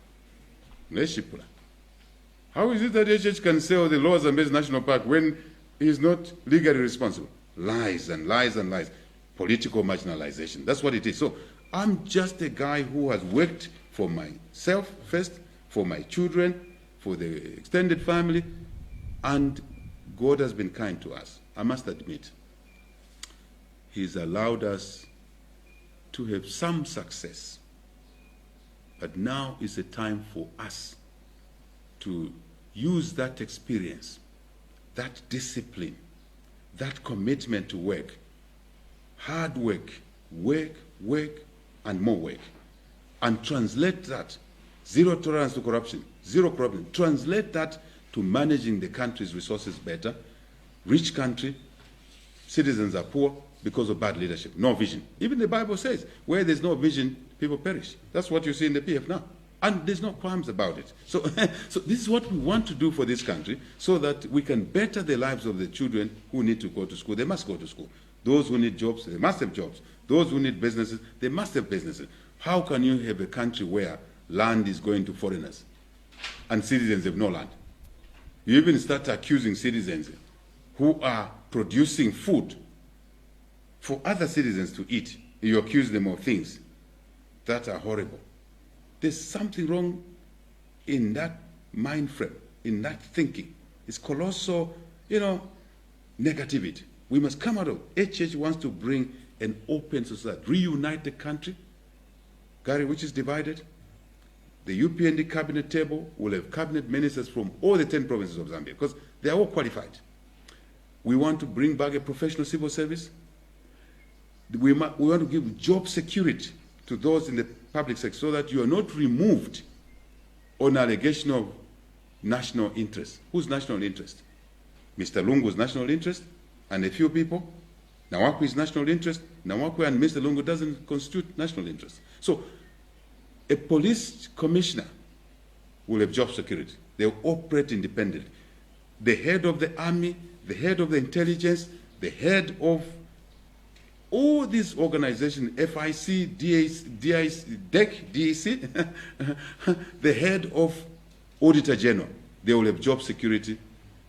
How is it that HH can sell the Lower Zambezi National Park when he's not legally responsible? Lies and lies and lies. Political marginalization. That's what it is. So I'm just a guy who has worked for myself first, for my children, for the extended family, and God has been kind to us. I must admit, He's allowed us to have some success. But now is the time for us to use that experience, that discipline, that commitment to work, hard work, work, and more work, and translate that, zero tolerance to corruption, zero corruption, translate that to managing the country's resources better. Rich country, citizens are poor because of bad leadership, no vision. Even the Bible says, where there's no vision, people perish. That's what you see in the PF now. And there's no qualms about it. So, so this is what we want to do for this country so that we can better the lives of the children who need to go to school. They must go to school. Those who need jobs, they must have jobs. Those who need businesses, they must have businesses. How can you have a country where land is going to foreigners and citizens have no land? You even start accusing citizens who are producing food for other citizens to eat. You accuse them of things that are horrible. There's something wrong in that mind frame, in that thinking. It's colossal, negativity. We must come out of it. HH wants to bring an open society, reunite the country, Gary, which is divided. The UPND cabinet table will have cabinet ministers from all the 10 provinces of Zambia because they are all qualified. We want to bring back a professional civil service. We want to give job security to those in the public sector so that you are not removed on allegation of national interest. Whose national interest? Mr. Lungu's national interest and a few people. Nawakwi's national interest. Nawakwi and Mr. Lungu doesn't constitute national interest. So a police commissioner will have job security. They will operate independently. The head of the army, the head of the intelligence, the head of all these organizations, FIC, DEC, the head of Auditor General, they will have job security.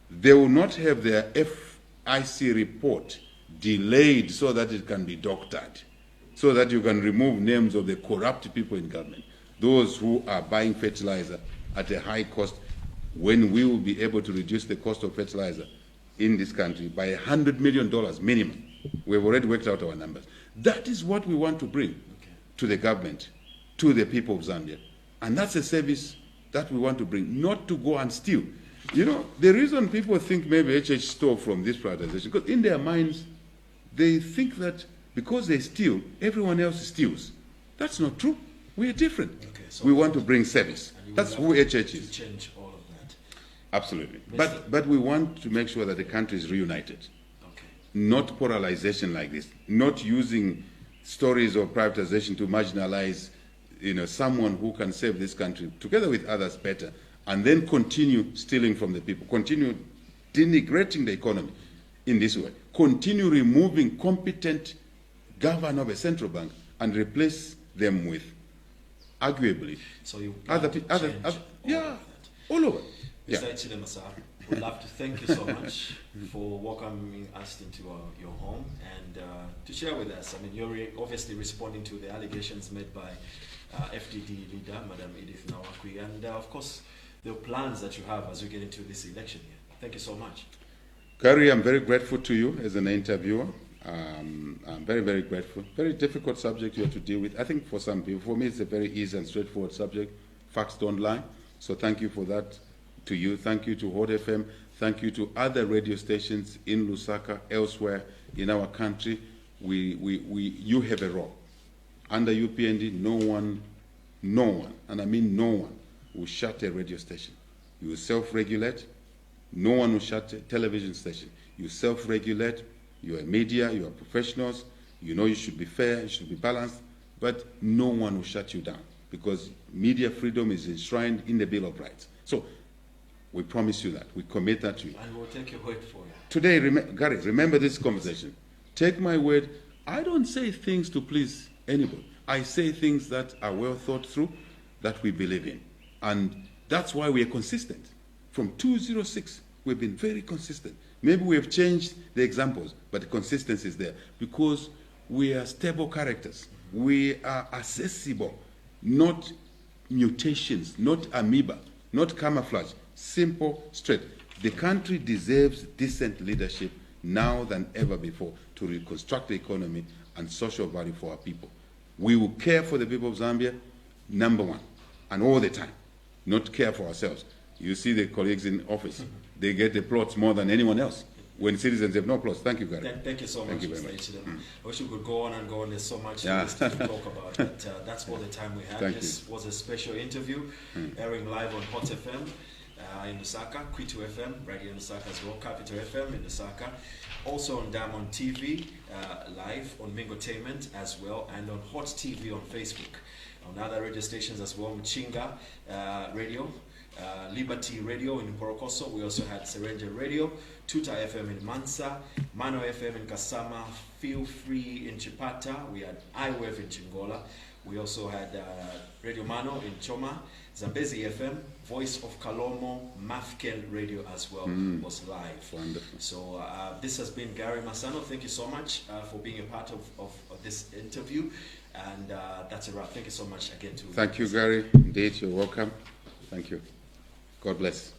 They will not have their FIC report delayed so that it can be doctored, so that you can remove names of the corrupt people in government, those who are buying fertilizer at a high cost, when we will be able to reduce the cost of fertilizer in this country by $100 million minimum. We've already worked out our numbers. That is what we want to bring to the government, to the people of Zambia. And that's a service that we want to bring, not to go and steal. The reason people think maybe HH stole from this privatization, because in their minds, they think that because they steal, everyone else steals. That's not true. We are different. Okay, so we want to bring service. That's who HH is. To change all of that. Absolutely. But we want to make sure that the country is reunited. Not polarization like this, not using stories of privatization to marginalize, someone who can save this country together with others better, and then continue stealing from the people, continue denigrating the economy in this way, continue removing competent governor of a central bank and replace them with, arguably, so you other all over. Mr. Hichilema, sir, we'd love to thank you so much for welcoming us into your home and to share with us. I mean, you're obviously responding to the allegations made by FDD leader, Madam Edith Nawakwi, and of course, the plans that you have as we get into this election here. Thank you so much. Gary, I'm very grateful to you as an interviewer. I'm very, very grateful. Very difficult subject you have to deal with. I think for some people, for me, it's a very easy and straightforward subject. Facts don't lie. So thank you for that. To you, thank you to Hot FM, thank you to other radio stations in Lusaka, elsewhere in our country. You have a role. Under UPND, no one, and I mean no one, will shut a radio station. You self-regulate. No one will shut a television station. You self-regulate. You are media, you are professionals. You should be fair, you should be balanced, but no one will shut you down because media freedom is enshrined in the Bill of Rights. So we promise you that. We commit that to you. And we'll take your word for it. Today, Gary, remember this conversation. Take my word. I don't say things to please anybody. I say things that are well thought through, that we believe in. And that's why we are consistent. From 2006, we've been very consistent. Maybe we have changed the examples, but the consistency is there because we are stable characters. We are accessible, not mutations, not amoeba, not camouflage. Simple, straight. The country deserves decent leadership now than ever before to reconstruct the economy and social value for our people. We will care for the people of Zambia, number one, and all the time, not care for ourselves. You see the colleagues in office, they get the plots more than anyone else. when citizens have no applause. Thank you, Gary. Thank you so Thank much, you very Mr. much. Hichilema. I wish we could go on and go on. There's so much Yeah. to talk about, but that's all the time we had. Thank This was a special interview, airing live on Hot FM in Lusaka, Kwitu FM, right here in Lusaka as well, Capital FM in Lusaka, also on Diamond TV, live on Mingotainment as well, and on Hot TV on Facebook. On other radio stations as well, Mchinga Radio, Liberty Radio in Porokoso. We also had Serenja Radio, Tuta FM in Mansa, Mano FM in Kasama, Feel Free in Chipata. We had iWave in Chingola. We also had Radio Mano in Choma, Zambezi FM, Voice of Kalomo, Mafken Radio as well was live. Wonderful. So this has been Gary Masano. Thank you so much for being a part of this interview. And that's a wrap. Thank you so much again. Thank you, Gary. Indeed, you're welcome. Thank you. God bless.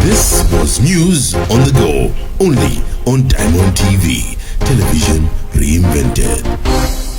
This was News on the Go, only on Diamond TV, television reinvented.